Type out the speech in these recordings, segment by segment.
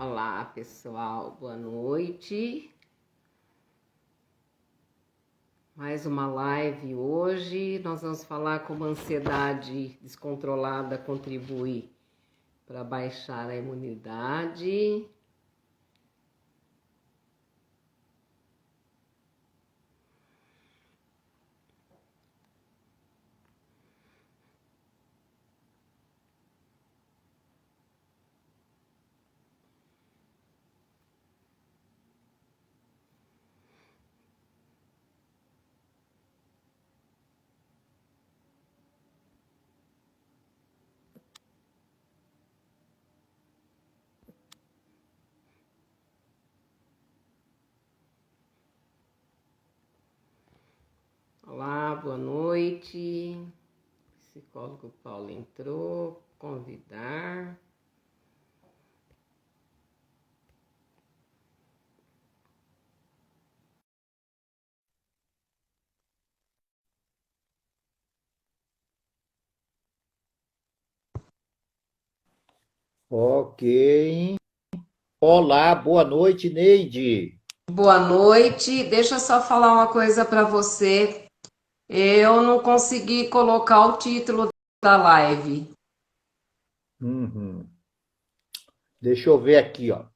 Olá, pessoal, boa noite. Mais uma live hoje. Nós vamos falar como a ansiedade descontrolada contribui para baixar a imunidade. Olá, boa noite. Psicólogo Paulo entrou. Convidar. Ok. Olá, boa noite, Neide. Boa noite. Deixa eu só falar uma coisa para você. Eu não consegui colocar o título da live. Uhum. Deixa eu ver aqui, ó.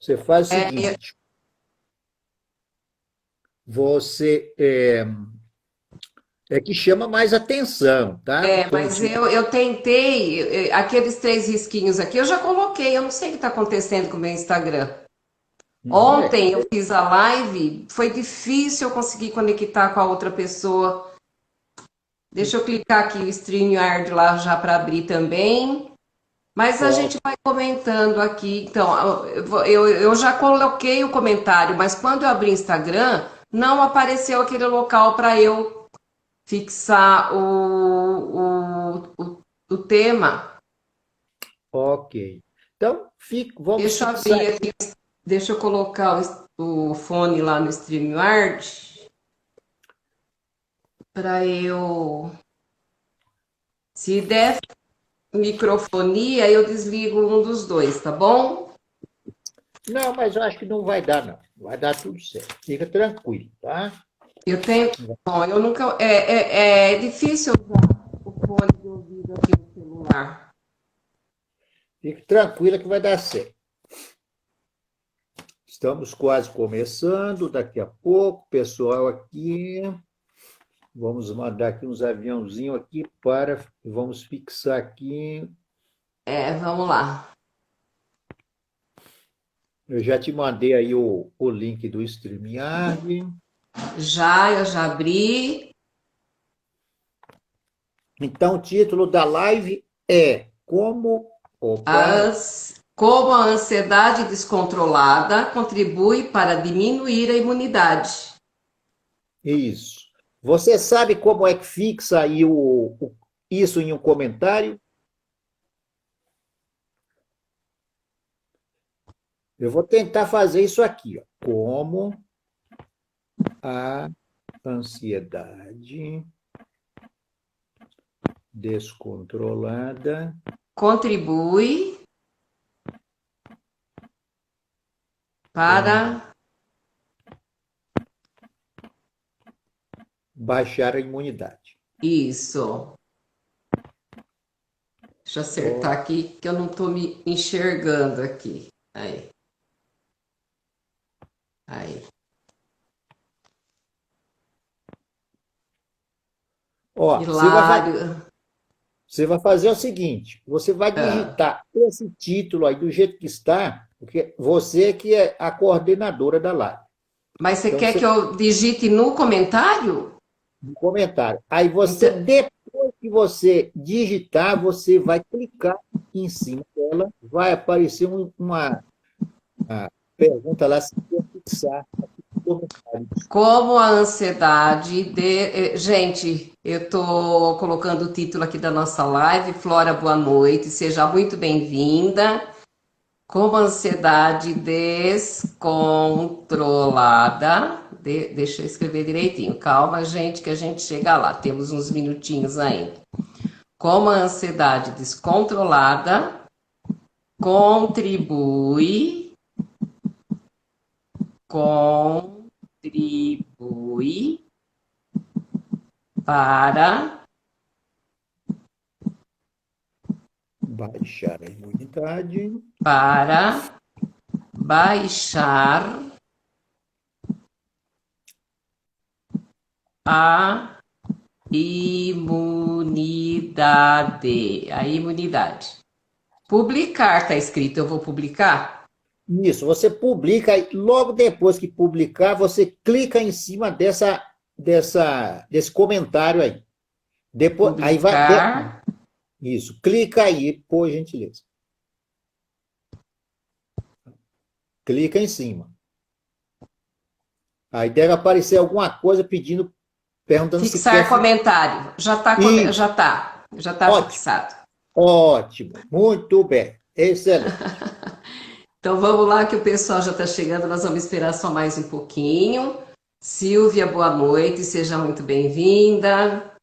Você faz o seguinte: você é que chama mais atenção, tá? Com o Mas título. eu tentei, aqueles três risquinhos aqui, eu já coloquei, eu não sei o que está acontecendo com o meu Instagram. É. Ontem eu fiz a live, foi difícil eu conseguir conectar com a outra pessoa. Deixa eu clicar aqui o StreamYard lá já para abrir também. Mas a Ó, gente vai comentando aqui. Então, eu já coloquei o comentário, mas quando eu abri o Instagram, não apareceu aquele local para eu fixar o tema. ok. Então, vamos Deixa eu fixar. abrir aqui, deixa eu colocar o fone lá no StreamYard para eu. Se der microfonia, eu desligo um dos dois, tá bom? Não, mas eu acho que não vai dar, não. Vai dar tudo certo. Fica tranquilo, tá? Eu tenho. Bom, eu nunca. É difícil usar o fone de ouvido aqui no celular. Fique tranquila que vai dar certo. Estamos quase começando, daqui a pouco, pessoal aqui. Vamos mandar aqui uns aviãozinhos aqui para. Vamos fixar aqui. Vamos lá. Eu já te mandei aí o link do StreamYard. Eu já abri. Então, o título da live é Como. Opa, Como a ansiedade descontrolada contribui para diminuir a imunidade. isso. Você sabe como é que fixa aí isso em um comentário? Eu vou tentar fazer isso aqui, ó. Como a ansiedade descontrolada Contribui com para. baixar a imunidade. Isso. Deixa eu Ó, acertar aqui, que eu não estou me enxergando aqui. Aí, aí. Hilário. você vai fazer o seguinte: você vai Ah, digitar esse título aí do jeito que está, porque você que é a coordenadora da live. mas você Então, quer você que eu digite no comentário? no comentário. Aí você, Então, depois que você digitar, você vai clicar em cima dela, vai aparecer uma pergunta lá, se quer fixar no comentário. como a ansiedade de. Gente, eu estou colocando o título aqui da nossa live. Flora, boa noite, seja muito bem-vinda. Como a ansiedade descontrolada. Deixa eu escrever direitinho. Calma, gente, que a gente chega lá. Temos uns minutinhos ainda. Como a ansiedade descontrolada contribui contribui para Baixar a imunidade. para baixar a imunidade. A imunidade. Publicar, está escrito, eu vou publicar? Isso, você publica, e logo depois que publicar, você clica em cima desse comentário aí. Depois, aí vai. Publicar. Isso, clica aí, por gentileza. Clica em cima. Aí deve aparecer alguma coisa pedindo, perguntando se quer. Fixar comentário. Isso, Já tá ótimo, fixado. ótimo, muito bem, excelente. Então vamos lá que o pessoal já está chegando, nós vamos esperar só mais um pouquinho. Silvia, boa noite, seja muito bem-vinda.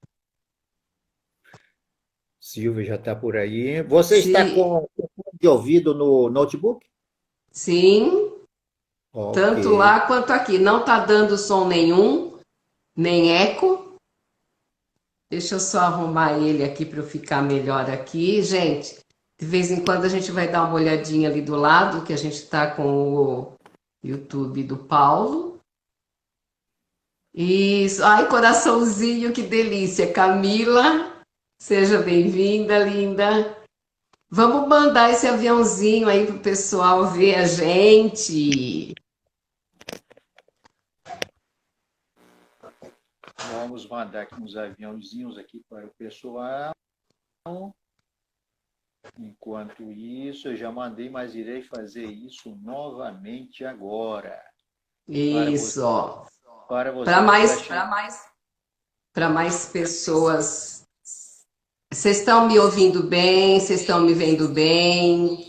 Silvia já está por aí. Você está Se, com o fone de ouvido no notebook? sim, Ok. tanto lá quanto aqui. Não está dando som nenhum, nem eco. Deixa eu só arrumar ele aqui para eu ficar melhor aqui. Gente, de vez em quando a gente vai dar uma olhadinha ali do lado, que a gente está com o YouTube do Paulo. Isso. Ai, coraçãozinho, que delícia. Camila, seja bem-vinda, linda. Vamos mandar esse aviãozinho aí pro pessoal ver a gente. Vamos mandar aqui uns aviãozinhos aqui para o pessoal. Enquanto isso, eu já mandei, mas irei fazer isso novamente agora. Isso, ó. Para Para você que está mais, chegando. para mais pessoas. Vocês estão me ouvindo bem? Vocês estão me vendo bem?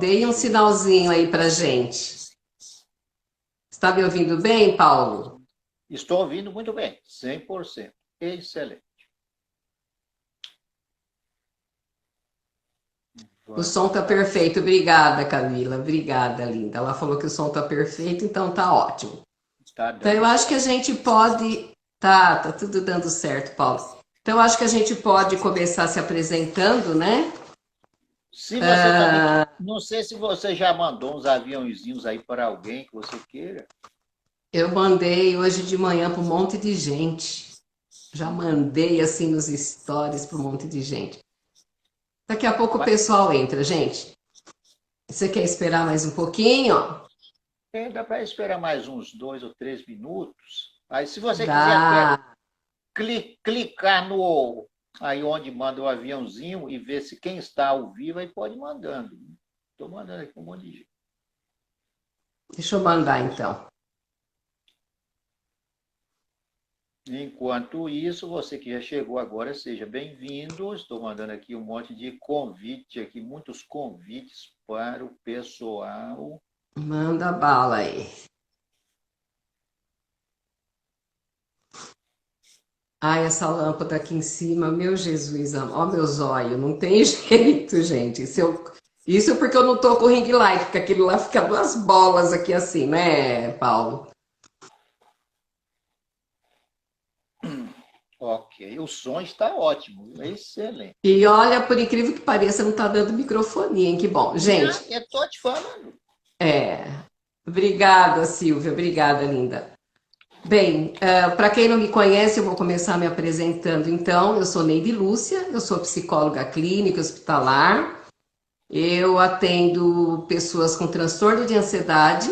Deem um sinalzinho aí pra gente. Está me ouvindo bem, Paulo? Estou ouvindo muito bem, 100%. Excelente. O som tá perfeito. Obrigada, Camila. Obrigada, linda. Ela falou que o som tá perfeito, então tá ótimo. Está Então dando eu acho que a certo. gente pode. Tá tudo dando certo, Paulo. Então eu acho que a gente pode começar se apresentando, né? Se você também. Não sei se você já mandou uns aviãozinhos aí para alguém que você queira. Eu mandei hoje de manhã para um monte de gente. Já mandei assim nos stories para um monte de gente. Daqui a pouco o Mas, pessoal entra, gente. Você quer esperar mais um pouquinho? dá para esperar mais uns 2 ou 3 minutos. Aí, se você quiser até Dá. clicar no aí onde manda o aviãozinho e ver se quem está ao vivo aí pode ir mandando. Estou mandando aqui um monte de gente. Deixa eu mandar então. Enquanto isso, você que já chegou agora, seja bem-vindo. Estou mandando aqui um monte de convite aqui, muitos convites para o pessoal. Manda bala aí. Ai, essa lâmpada aqui em cima, meu Jesus, ó meu zóio, não tem jeito, gente. Isso porque eu não tô com ring light, porque aquilo lá fica duas bolas aqui assim, né, Paulo? Ok, o som está ótimo, excelente. E olha, por incrível que pareça, não tá dando microfone, hein? Que bom. Não, Gente, eu estou te falando. é. Obrigada, Silvia. Obrigada, linda. Bem, para quem não me conhece, eu vou começar me apresentando então. Eu sou Neide Lúcia, eu sou psicóloga clínica hospitalar. Eu atendo pessoas com transtorno de ansiedade.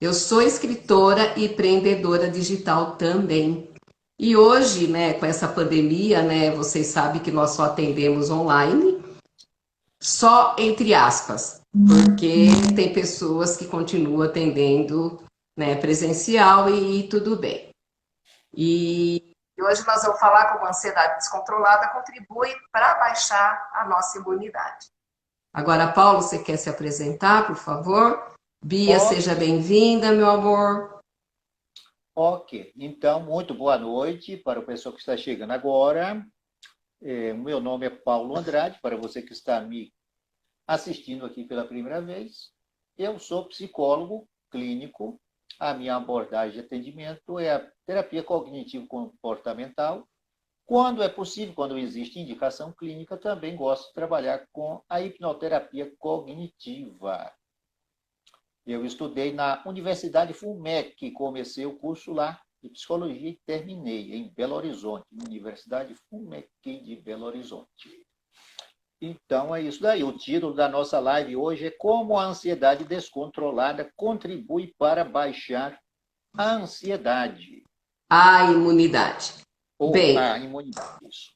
Eu sou escritora e empreendedora digital também. E hoje, né, com essa pandemia, né, vocês sabem que nós só atendemos online, só entre aspas, porque tem pessoas que continuam atendendo, né, presencial e tudo bem. E hoje nós vamos falar como a ansiedade descontrolada contribui para baixar a nossa imunidade. Agora, Paulo, você quer se apresentar, por favor? Bia, seja Ok, bem-vinda, meu amor. ok. Então, muito boa noite para o pessoal que está chegando agora. O meu nome é Paulo Andrade, para você que está me assistindo aqui pela primeira vez, eu sou psicólogo clínico. A minha abordagem de atendimento é a terapia cognitivo-comportamental. Quando é possível, quando existe indicação clínica, também gosto de trabalhar com a hipnoterapia cognitiva. Eu estudei na Universidade FUMEC, comecei o curso lá de psicologia e terminei em Belo Horizonte, Universidade FUMEC de Belo Horizonte. Então é isso daí. O título da nossa live hoje é Como a ansiedade descontrolada contribui para baixar a ansiedade. A imunidade. Ou Bem, a imunidade. Isso.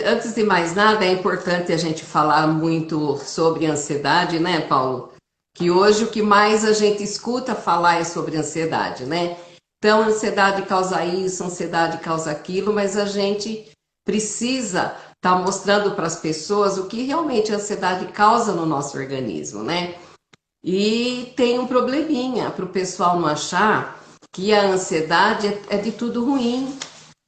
antes de mais nada, é importante a gente falar muito sobre ansiedade, né, Paulo? Que hoje o que mais a gente escuta falar é sobre ansiedade, né? Então, ansiedade causa isso, ansiedade causa aquilo, mas a gente precisa estar mostrando para as pessoas o que realmente a ansiedade causa no nosso organismo, né? E tem um probleminha para o pessoal não achar que a ansiedade é de tudo ruim.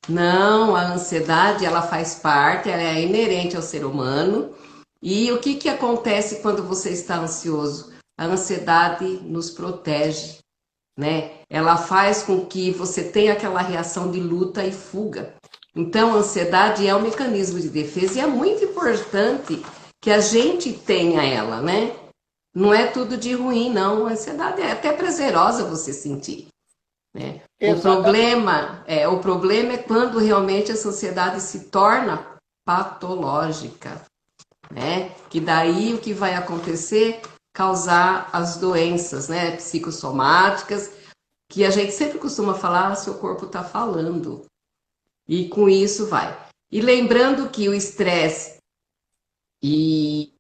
Não, a ansiedade ela faz parte, ela é inerente ao ser humano. E o que acontece quando você está ansioso? A ansiedade nos protege, né? Ela faz com que você tenha aquela reação de luta e fuga. Então, a ansiedade é um mecanismo de defesa e é muito importante que a gente tenha ela, né? Não é tudo de ruim, não. A ansiedade é até prazerosa você sentir, né? Exatamente. O problema é quando realmente essa ansiedade se torna patológica, né? Que daí o que vai acontecer? Causar as doenças, né? Psicossomáticas, que a gente sempre costuma falar, seu corpo está falando. E com isso vai. E lembrando que o estresse que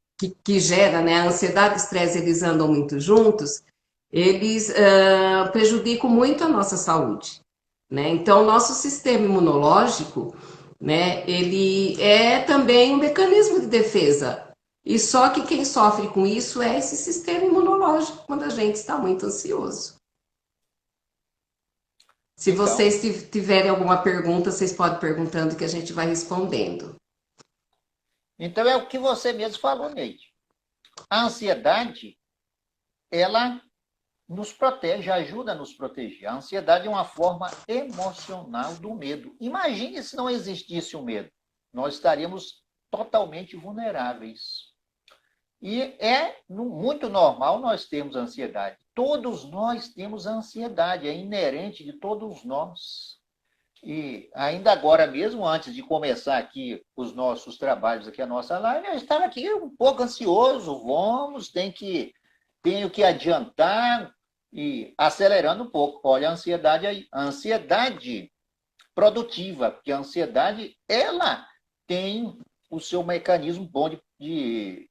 gera, né? A ansiedade e o estresse, eles andam muito juntos, eles prejudicam muito a nossa saúde, né? Então, o nosso sistema imunológico, né, ele é também um mecanismo de defesa. E só que quem sofre com isso é esse sistema imunológico quando a gente está muito ansioso. Se Então, vocês tiverem alguma pergunta, vocês podem perguntando que a gente vai respondendo. então é o que você mesmo falou, Neide. A ansiedade, ela nos protege, ajuda a nos proteger. A ansiedade é uma forma emocional do medo. Imagine se não existisse o medo. Nós estaríamos totalmente vulneráveis. E é muito normal nós termos ansiedade. Todos nós temos ansiedade, é inerente de todos nós. E ainda agora mesmo, antes de começar aqui os nossos trabalhos, aqui a nossa live, eu estava aqui um pouco ansioso. Tenho que adiantar e acelerando um pouco. Olha a ansiedade aí. A ansiedade produtiva, porque a ansiedade, ela tem o seu mecanismo bom de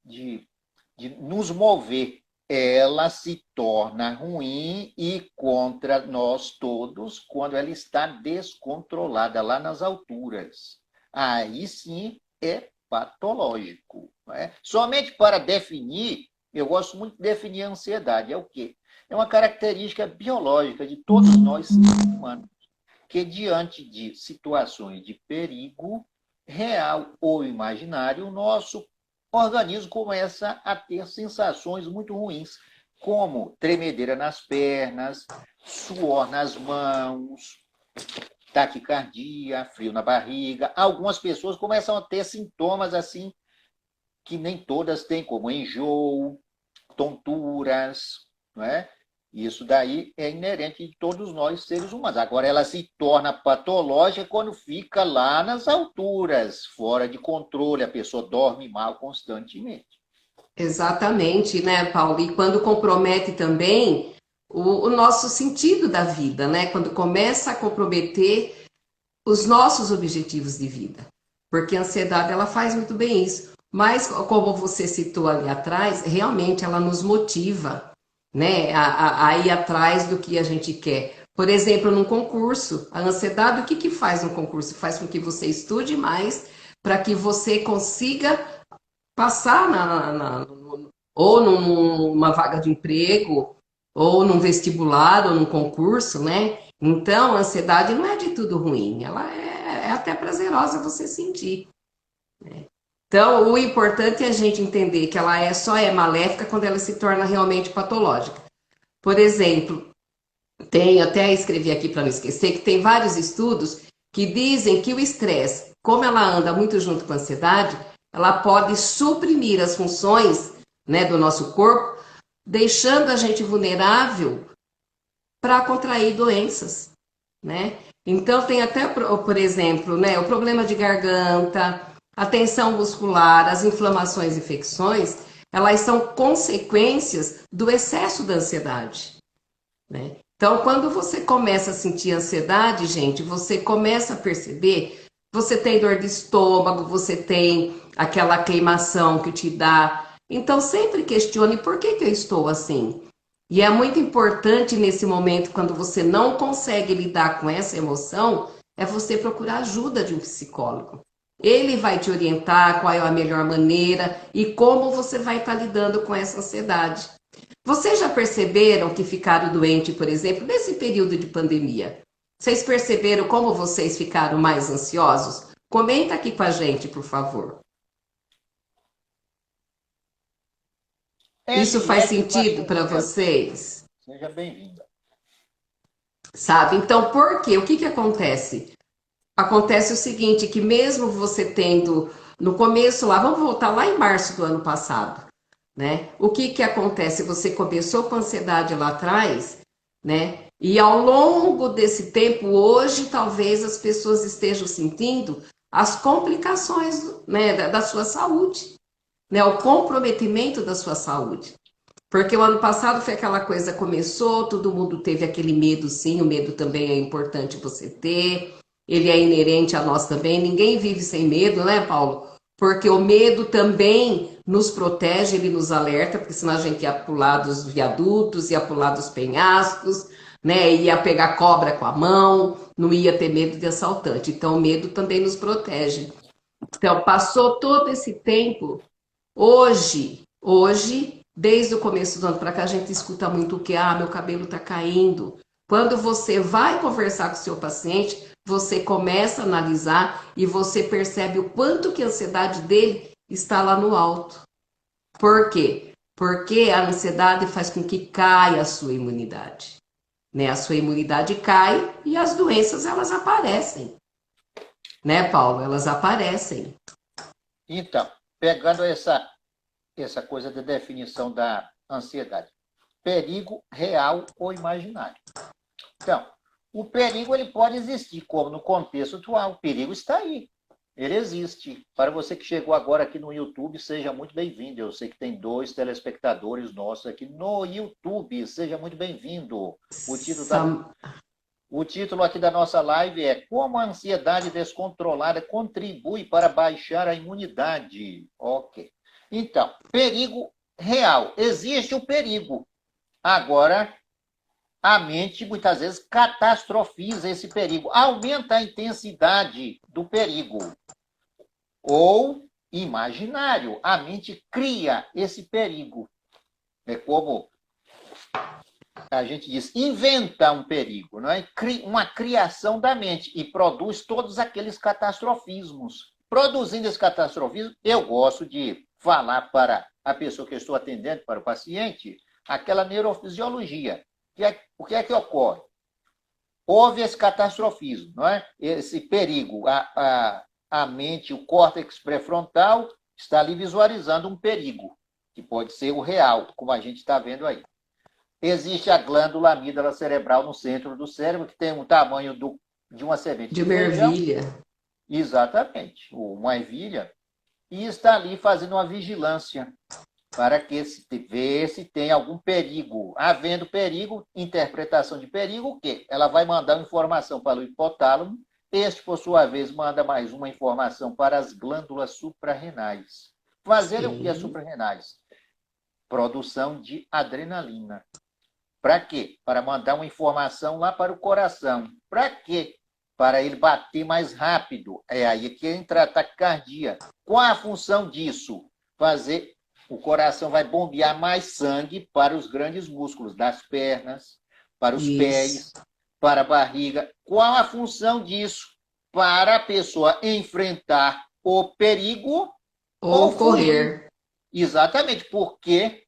nos mover. Ela se torna ruim e contra nós todos quando ela está descontrolada lá nas alturas. Aí sim é patológico. Não é? Somente para definir, eu gosto muito de definir a ansiedade. É o quê? É uma característica biológica de todos nós seres humanos, que diante de situações de perigo real ou imaginário, o nosso organismo começa a ter sensações muito ruins, como tremedeira nas pernas, suor nas mãos, taquicardia, frio na barriga. Algumas pessoas começam a ter sintomas assim que nem todas têm, como enjoo, tonturas, não é? Isso daí é inerente de todos nós, seres humanos. Agora, ela se torna patológica quando fica lá nas alturas, fora de controle, a pessoa dorme mal constantemente. Exatamente, né, Paulo? E quando compromete também o nosso sentido da vida, né? Quando começa a comprometer os nossos objetivos de vida. Porque a ansiedade, ela faz muito bem isso. Mas, como você citou ali atrás, realmente ela nos motiva, né, a ir atrás do que a gente quer. Por exemplo, num concurso, a ansiedade, o que faz no concurso? Faz com que você estude mais para que você consiga passar ou numa vaga de emprego, ou num vestibular, ou num concurso, né? Então, a ansiedade não é de tudo ruim, ela é até prazerosa você sentir. Então, o importante é a gente entender que ela só é maléfica quando ela se torna realmente patológica. Por exemplo, até escrevi aqui para não esquecer, que tem vários estudos que dizem que o estresse, como ela anda muito junto com a ansiedade, ela pode suprimir as funções, né, do nosso corpo, deixando a gente vulnerável para contrair doenças, né? Então tem até, por exemplo, né, o problema de garganta, a tensão muscular, as inflamações e infecções, elas são consequências do excesso da ansiedade, né? Então, quando você começa a sentir ansiedade, gente, você começa a perceber, você tem dor de estômago, você tem aquela queimação que te dá. Então, sempre questione por que eu estou assim. E é muito importante nesse momento, quando você não consegue lidar com essa emoção, é você procurar ajuda de um psicólogo. Ele vai te orientar qual é a melhor maneira e como você vai estar lidando com essa ansiedade. Vocês já perceberam que ficaram doentes, por exemplo, nesse período de pandemia? Vocês perceberam como vocês ficaram mais ansiosos? Comenta aqui com a gente, por favor. Isso faz Eliette sentido para Vasconcelos, vocês? seja bem-vinda. Sabe? Então, por quê? O que acontece? Acontece o seguinte, que mesmo você tendo, no começo lá, vamos voltar lá em março do ano passado, né? O que acontece? Você começou com ansiedade lá atrás, né? E ao longo desse tempo, hoje, talvez as pessoas estejam sentindo as complicações, né, da sua saúde, né? O comprometimento da sua saúde. Porque o ano passado foi aquela coisa, começou, todo mundo teve aquele medo, sim, o medo também é importante você ter, ele é inerente a nós também, ninguém vive sem medo, né, Paulo? Porque o medo também nos protege, ele nos alerta, porque senão a gente ia pular dos viadutos, ia pular dos penhascos, né, ia pegar cobra com a mão, não ia ter medo de assaltante. Então, o medo também nos protege. Então, passou todo esse tempo. Hoje, desde o começo do ano para cá, a gente escuta muito o que, meu cabelo está caindo. Quando você vai conversar com o seu paciente, você começa a analisar e você percebe o quanto que a ansiedade dele está lá no alto. Por quê? Porque a ansiedade faz com que caia a sua imunidade, né? A sua imunidade cai e as doenças elas aparecem, né, Paulo? Elas aparecem. Então, pegando essa coisa da definição da ansiedade, perigo real ou imaginário. Então, o perigo ele pode existir, como no contexto atual. O perigo está aí. Ele existe. Para você que chegou agora aqui no YouTube, seja muito bem-vindo. Eu sei que tem 2 telespectadores nossos aqui no YouTube. Seja muito bem-vindo. O título aqui da nossa live é Como a ansiedade descontrolada contribui para baixar a imunidade. Ok. Então, perigo real. Existe o perigo. Agora, a mente muitas vezes catastrofiza esse perigo, aumenta a intensidade do perigo. Ou imaginário, a mente cria esse perigo. É como a gente diz, inventa um perigo, não é? Uma criação da mente e produz todos aqueles catastrofismos. Produzindo esse catastrofismo, eu gosto de falar para a pessoa que eu estou atendendo, para o paciente, aquela neurofisiologia. O que é que ocorre? Houve esse catastrofismo, não é? Esse perigo. A mente, o córtex pré-frontal, está ali visualizando um perigo, que pode ser o real, como a gente está vendo aí. Existe a glândula amígdala cerebral no centro do cérebro, que tem o tamanho de uma semente De de uma feijão. ervilha. Exatamente, uma ervilha. E está ali fazendo uma vigilância para que ver se tem algum perigo. Havendo perigo, interpretação de perigo, o quê? Ela vai mandar uma informação para o hipotálamo, este, por sua vez, manda mais uma informação para as glândulas suprarrenais. Fazer o que as suprarrenais? Produção de adrenalina. Para quê? Para mandar uma informação lá para o coração. Para quê? Para ele bater mais rápido. É aí que entra a taquicardia. Qual a função disso? Fazer o coração vai bombear mais sangue para os grandes músculos das pernas, para os pés, para a barriga. Qual a função disso? Para a pessoa enfrentar o perigo ou Ou fugir. correr. Exatamente, porque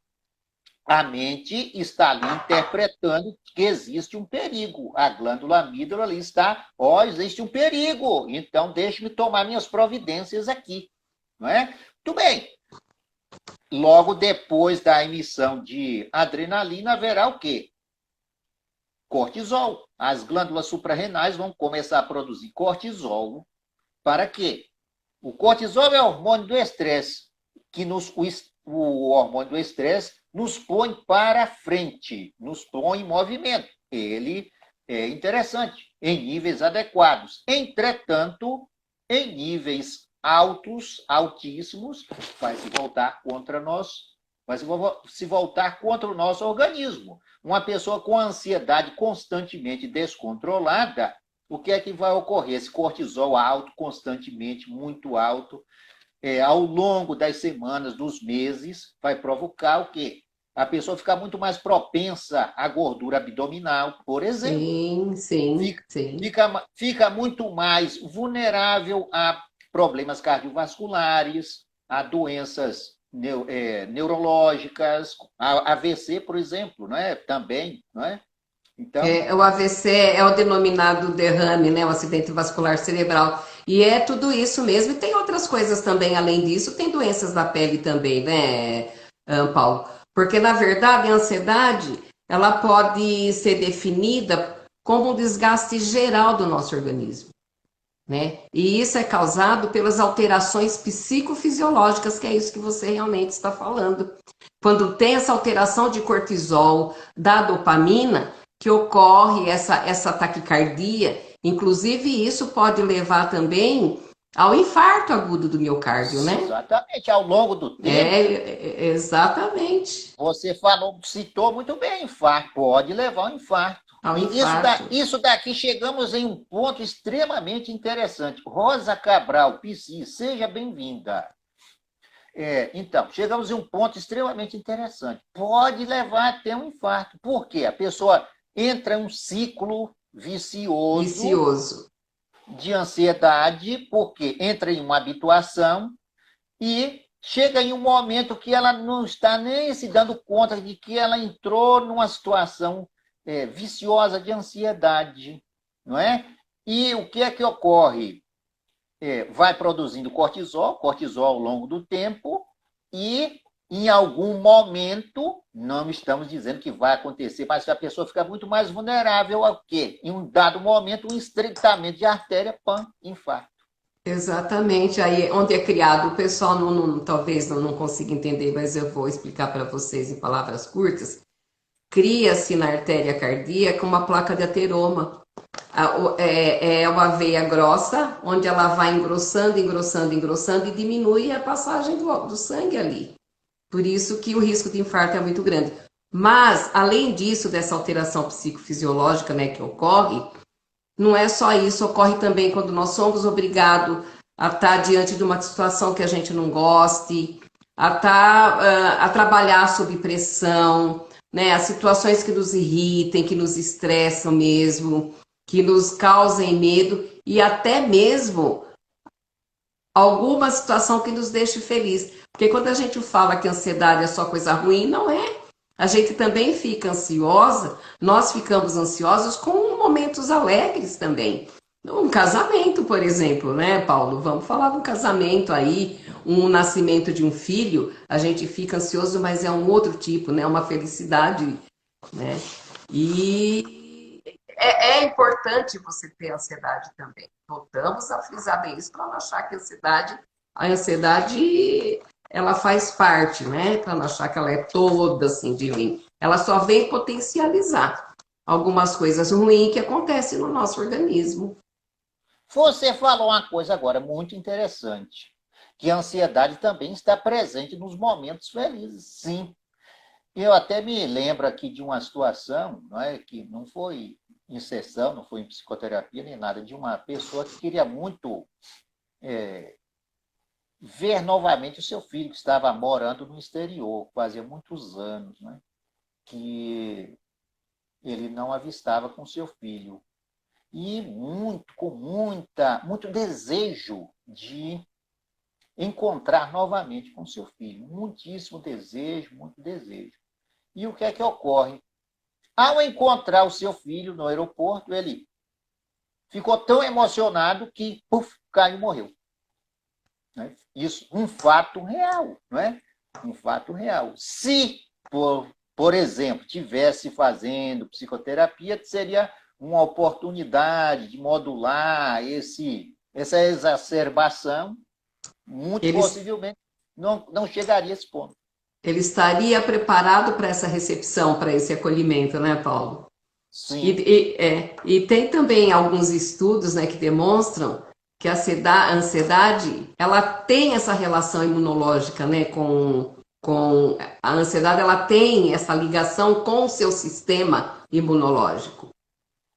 a mente está ali interpretando que existe um perigo. A glândula amígdala ali está, ó, existe um perigo, então deixe-me tomar minhas providências aqui, não é? Muito bem. Logo depois da emissão de adrenalina, haverá o quê? Cortisol. As glândulas suprarrenais vão começar a produzir cortisol. Para quê? O cortisol é o hormônio do estresse, que o hormônio do estresse nos põe para frente, nos põe em movimento. Ele é interessante, em níveis adequados. Entretanto, em níveis altos, altíssimos, vai se voltar contra nós, vai se voltar contra o nosso organismo. Uma pessoa com ansiedade constantemente descontrolada, o que é que vai ocorrer? Esse cortisol alto, constantemente, muito alto, ao longo das semanas, dos meses, vai provocar o quê? A pessoa ficar muito mais propensa à gordura abdominal, por exemplo. Sim, sim, Fica, sim. fica muito mais vulnerável a problemas cardiovasculares, a doenças neurológicas, a AVC, por exemplo, não é? Também, não é? Então, O AVC é o denominado derrame, né? O acidente vascular cerebral. E é tudo isso mesmo. E tem outras coisas também, além disso, tem doenças da pele também, né, Paulo? Porque, na verdade, a ansiedade, ela pode ser definida como um desgaste geral do nosso organismo, né? E isso é causado pelas alterações psicofisiológicas, que é isso que você realmente está falando. Quando tem essa alteração de cortisol, da dopamina, que ocorre essa taquicardia, inclusive isso pode levar também ao infarto agudo do miocárdio, né? exatamente, ao longo do tempo, Exatamente, você falou, citou muito bem, infarto, pode levar ao infarto. ao E infarto. isso daqui chegamos em um ponto extremamente interessante. Rosa Cabral, PC, seja bem-vinda. Então, chegamos em um ponto extremamente interessante. Pode levar até um infarto. Por quê? A pessoa entra em um ciclo vicioso Vicioso. de ansiedade, porque entra em uma habituação e chega em um momento que ela não está nem se dando conta de que ela entrou numa situação viciosa de ansiedade, não é? E o que é que ocorre? Vai produzindo cortisol, cortisol ao longo do tempo, e em algum momento, não estamos dizendo que vai acontecer, mas a pessoa fica muito mais vulnerável ao quê? Em um dado momento, um estreitamento de artéria, pã, infarto. Exatamente, aí onde é criado, o pessoal talvez não consiga entender, mas eu vou explicar para vocês em palavras curtas. Cria-se na artéria cardíaca uma placa de ateroma. É uma veia grossa, onde ela vai engrossando, engrossando, engrossando e diminui a passagem do sangue ali. Por isso que o risco de infarto é muito grande. Mas, além disso, dessa alteração psicofisiológica, né, que ocorre, não é só isso, ocorre também quando nós somos obrigados a estar diante de uma situação que a gente não goste, a trabalhar sob pressão, né? As situações que nos irritem, que nos estressam mesmo, que nos causem medo e até mesmo alguma situação que nos deixe feliz. Porque quando a gente fala que ansiedade é só coisa ruim, não é. A gente também fica ansiosa, nós ficamos ansiosos com momentos alegres também. Um casamento, por exemplo, né, Paulo? Vamos falar do casamento aí, um nascimento de um filho, a gente fica ansioso, mas é um outro tipo, né? Uma felicidade, né? E é importante você ter ansiedade também. Voltamos a frisar bem isso para não achar que a ansiedade, ela faz parte, né? Para não achar que ela é toda assim de mim. Ela só vem potencializar algumas coisas ruins que acontecem no nosso organismo. Você falou uma coisa agora muito interessante, que a ansiedade também está presente nos momentos felizes, sim. Eu até me lembro aqui de uma situação, não é, que não foi em sessão, não foi em psicoterapia nem nada, de uma pessoa que queria muito ver novamente o seu filho, que estava morando no exterior, fazia muitos anos, né, que ele não avistava com seu filho. E muito, com muito desejo de encontrar novamente com seu filho. Muitíssimo desejo, muito desejo. E o que é que ocorre? Ao encontrar o seu filho no aeroporto, ele ficou tão emocionado que caiu e morreu. Isso, um fato real, não é? Um fato real. Se, por exemplo, tivesse fazendo psicoterapia, seria uma oportunidade de modular essa exacerbação, muito Ele, possivelmente não chegaria a esse ponto. ele estaria preparado para essa recepção, para esse acolhimento, né, Paulo? Sim. E tem também alguns estudos, né, que demonstram que a ansiedade, ela tem essa relação imunológica, né, com a ansiedade, ela tem essa ligação com o seu sistema imunológico,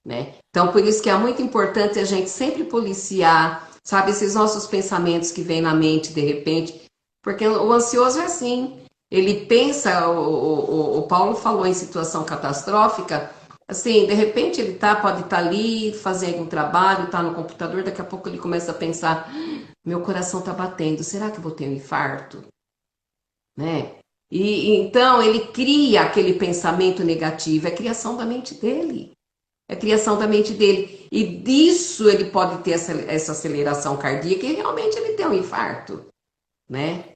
né? Então, por isso que é muito importante a gente sempre policiar, sabe, esses nossos pensamentos que vêm na mente de repente, porque o ansioso é assim, ele pensa, o Paulo falou em situação catastrófica, assim, de repente ele pode estar ali fazendo um trabalho, está no computador, daqui a pouco ele começa a pensar, meu coração está batendo, será que eu vou ter um infarto? Né? E então ele cria aquele pensamento negativo, é criação da mente dele. É criação da mente dele. E disso ele pode ter essa aceleração cardíaca e realmente ele tem um infarto, né?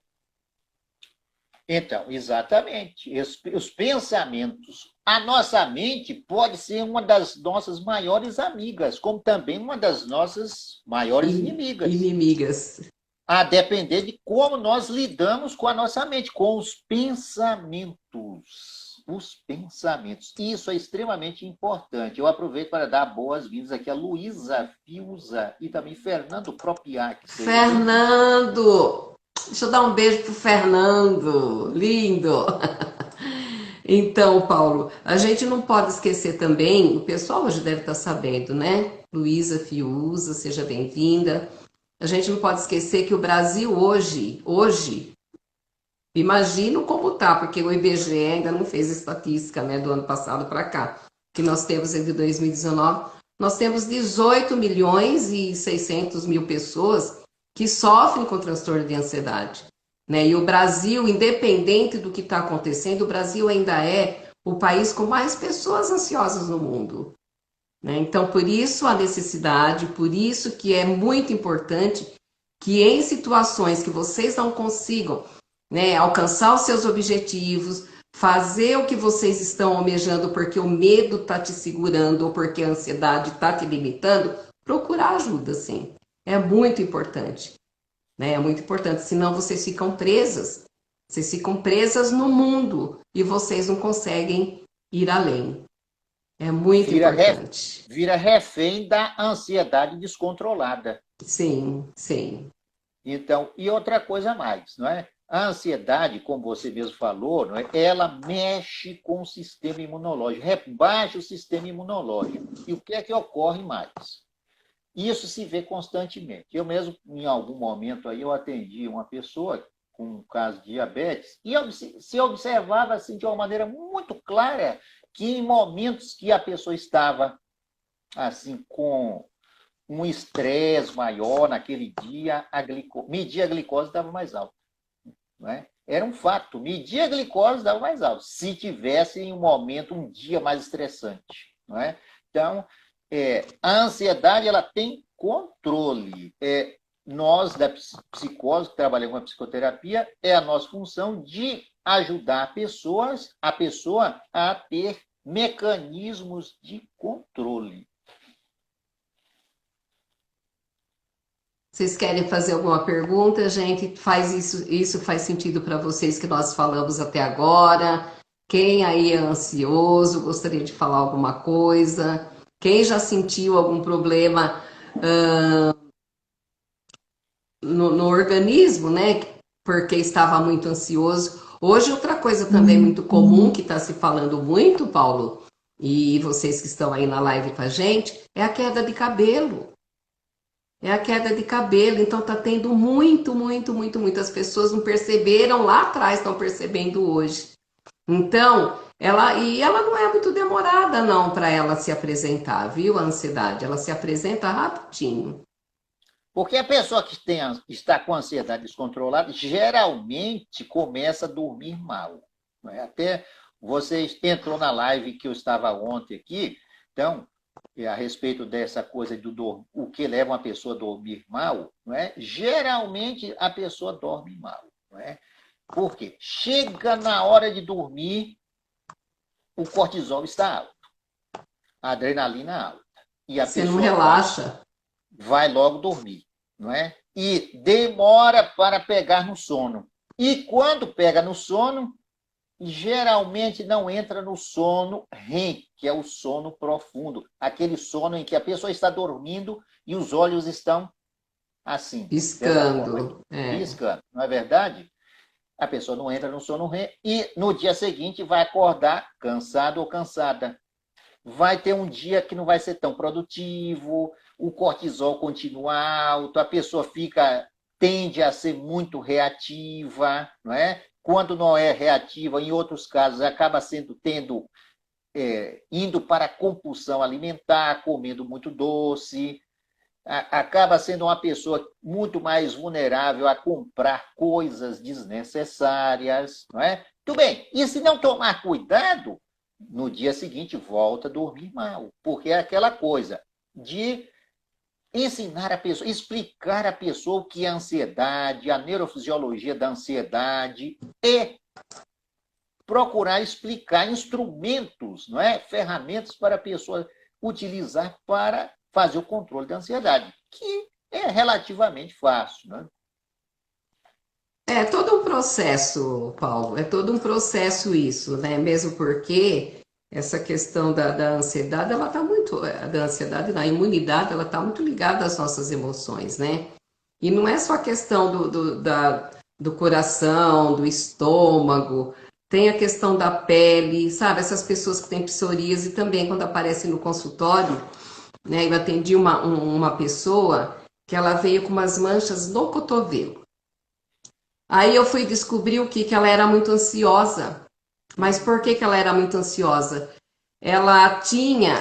Então, exatamente. Os pensamentos. A nossa mente pode ser uma das nossas maiores amigas, como também uma das nossas maiores inimigas. Inimigas. A depender de como nós lidamos com a nossa mente, com os pensamentos. Os pensamentos. Isso é extremamente importante. Eu aproveito para dar boas-vindas aqui a Luísa Fiuza e também Fernando Propiac. Fernando! Deixa eu dar um beijo pro Fernando. Lindo! Então, Paulo, a gente não pode esquecer também, o pessoal hoje deve estar sabendo, né? Luísa Fiuza, seja bem-vinda. A gente não pode esquecer que o Brasil hoje, imagino como tá, porque o IBGE ainda não fez estatística, né, do ano passado para cá, que nós temos entre 2019, nós temos 18 milhões e 600 mil pessoas que sofrem com transtorno de ansiedade, né? E o Brasil, independente do que está acontecendo, o Brasil ainda é o país com mais pessoas ansiosas no mundo, né? Então, por isso a necessidade, por isso que é muito importante que em situações que vocês não consigam, né, alcançar os seus objetivos, fazer o que vocês estão almejando porque o medo está te segurando ou porque a ansiedade está te limitando, procurar ajuda, sim. É muito importante, né? É muito importante, senão vocês ficam presas. Vocês ficam presas no mundo e vocês não conseguem ir além. É muito importante. Vira refém da ansiedade descontrolada. Sim, sim. Então, e outra coisa mais, não é? A ansiedade, como você mesmo falou, não é? Ela mexe com o sistema imunológico, rebaixa o sistema imunológico. E o que é que ocorre mais? Isso se vê constantemente. Eu mesmo, em algum momento, aí, eu atendi uma pessoa com um caso de diabetes e se observava assim, de uma maneira muito clara que em momentos que a pessoa estava assim com um estresse maior naquele dia, medir a glicose estava mais alta. Não é? Era um fato, medir a glicose estava mais alta, se tivesse em um momento, um dia mais estressante. Não é? Então, a ansiedade ela tem controle. Nós, da psicose, que trabalhamos com a psicoterapia, é a nossa função de ajudar a pessoa a ter mecanismos de controle. Vocês querem fazer alguma pergunta, gente? Faz isso faz sentido para vocês que nós falamos até agora? Quem aí é ansioso, gostaria de falar alguma coisa? Quem já sentiu algum problema no organismo, né? Porque estava muito ansioso. Hoje, outra coisa também muito comum que está se falando muito, Paulo, e vocês que estão aí na live com a gente, é a queda de cabelo. É a queda de cabelo, então tá tendo muitas pessoas não perceberam lá atrás, estão percebendo hoje. Então, ela não é muito demorada não para ela se apresentar, viu? A ansiedade, ela se apresenta rapidinho. Porque a pessoa que está com ansiedade descontrolada geralmente começa a dormir mal. Não é? Até você entrou na live que eu estava ontem aqui, então, a respeito dessa coisa do o que leva uma pessoa a dormir mal, não é? Geralmente a pessoa dorme mal. Não é? Por quê? Chega na hora de dormir, o cortisol está alto, a adrenalina alta. E a Você não pessoa relaxa. vai logo dormir, não é? E demora para pegar no sono. E quando pega no sono, geralmente não entra no sono REM, que é o sono profundo, aquele sono em que a pessoa está dormindo e os olhos estão assim, dessa forma aqui, Piscando. piscando, não é verdade? A pessoa não entra no sono REM e no dia seguinte vai acordar cansado ou cansada. Vai ter um dia que não vai ser tão produtivo, o cortisol continua alto, a pessoa tende a ser muito reativa, não é? Quando não é reativa, em outros casos, acaba indo para a compulsão alimentar, comendo muito doce, acaba sendo uma pessoa muito mais vulnerável a comprar coisas desnecessárias, não é? Tudo bem, e se não tomar cuidado, no dia seguinte volta a dormir mal, porque é aquela coisa de ensinar a pessoa, explicar à pessoa o que é ansiedade, a neurofisiologia da ansiedade e procurar explicar instrumentos, não é? Ferramentas para a pessoa utilizar para fazer o controle da ansiedade, que é relativamente fácil, né? É todo um processo, Paulo, é todo um processo isso, né? Mesmo porque essa questão da ansiedade, ela está muito, da ansiedade, da imunidade, ela está muito ligada às nossas emoções, né? E não é só a questão do coração, do estômago, tem a questão da pele, sabe? Essas pessoas que têm psoríase também, quando aparecem no consultório, né? Eu atendi uma pessoa que ela veio com umas manchas no cotovelo. Aí eu fui descobrir que ela era muito ansiosa. Mas por que ela era muito ansiosa? Ela tinha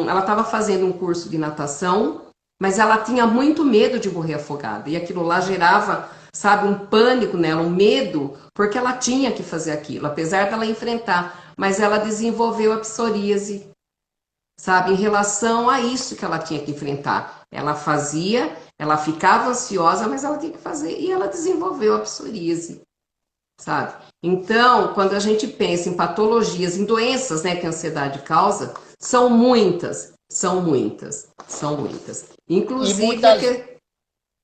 ela estava fazendo um curso de natação, mas ela tinha muito medo de morrer afogada. E aquilo lá gerava, sabe, um pânico nela, um medo, porque ela tinha que fazer aquilo, apesar dela enfrentar. Mas ela desenvolveu a psoríase, sabe, em relação a isso que ela tinha que enfrentar. Ela fazia, ela ficava ansiosa, mas ela tinha que fazer, e ela desenvolveu a psoríase, sabe? Então, quando a gente pensa em patologias, em doenças, né, que a ansiedade causa, são muitas, são muitas, são muitas. E Inclusive, muitas,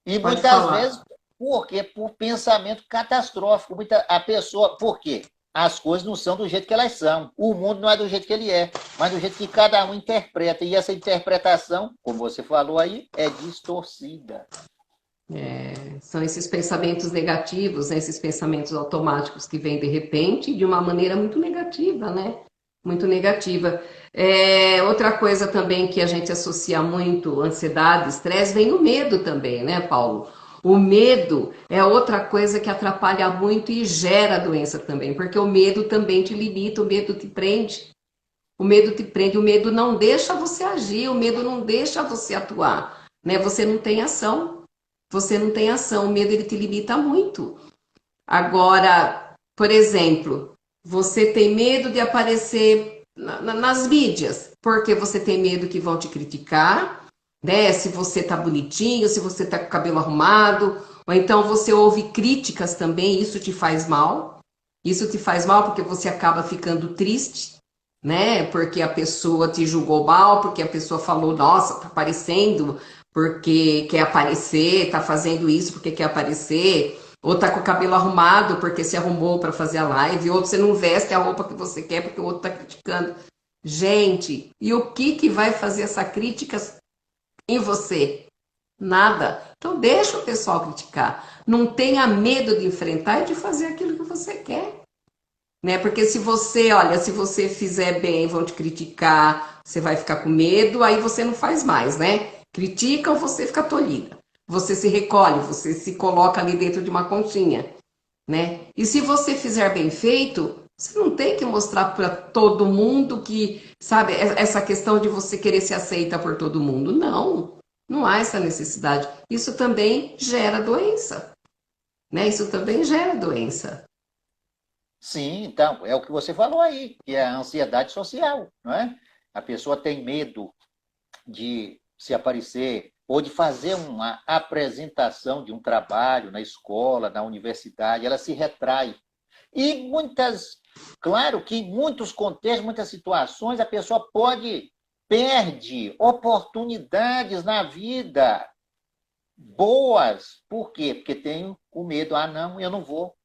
e pode muitas vezes, falar. por quê? Por pensamento catastrófico. A pessoa, por quê? As coisas não são do jeito que elas são. O mundo não é do jeito que ele é, mas do jeito que cada um interpreta. E essa interpretação, como você falou aí, é distorcida. São esses pensamentos negativos, né, esses pensamentos automáticos que vêm de repente de uma maneira muito negativa, né? Muito negativa. Outra coisa também que a gente associa muito, ansiedade, estresse, vem o medo também, né, Paulo? O medo é outra coisa que atrapalha muito e gera doença também, porque o medo também te limita, o medo te prende. O medo te prende, o medo não deixa você agir, o medo não deixa você atuar, né? Você não tem ação. Você não tem ação, o medo ele te limita muito. Agora, por exemplo, você tem medo de aparecer nas mídias, porque você tem medo que vão te criticar, né? Se você tá bonitinho, se você tá com o cabelo arrumado, ou então você ouve críticas também, isso te faz mal. Isso te faz mal porque você acaba ficando triste, né? Porque a pessoa te julgou mal, porque a pessoa falou, nossa, tá aparecendo porque quer aparecer, tá fazendo isso porque quer aparecer, ou tá com o cabelo arrumado porque se arrumou para fazer a live, ou você não veste a roupa que você quer porque o outro tá criticando. Gente, e o que vai fazer essa crítica em você? Nada. Então deixa o pessoal criticar. Não tenha medo de enfrentar e de fazer aquilo que você quer. Né? Porque se você, olha, se você fizer bem, vão te criticar, você vai ficar com medo, aí você não faz mais, né? Criticam, você fica tolhida. Você se recolhe, você se coloca ali dentro de uma conchinha, né? E se você fizer bem feito, você não tem que mostrar para todo mundo que, sabe, essa questão de você querer ser aceita por todo mundo. Não. Não há essa necessidade. Isso também gera doença, né? Isso também gera doença. Sim, então, é o que você falou aí, que é a ansiedade social, não é? A pessoa tem medo de se aparecer ou de fazer uma apresentação de um trabalho na escola, na universidade, ela se retrai. E claro que em muitos contextos, muitas situações, a pessoa perde oportunidades na vida boas. Por quê? Porque tem o medo, não, eu não vou.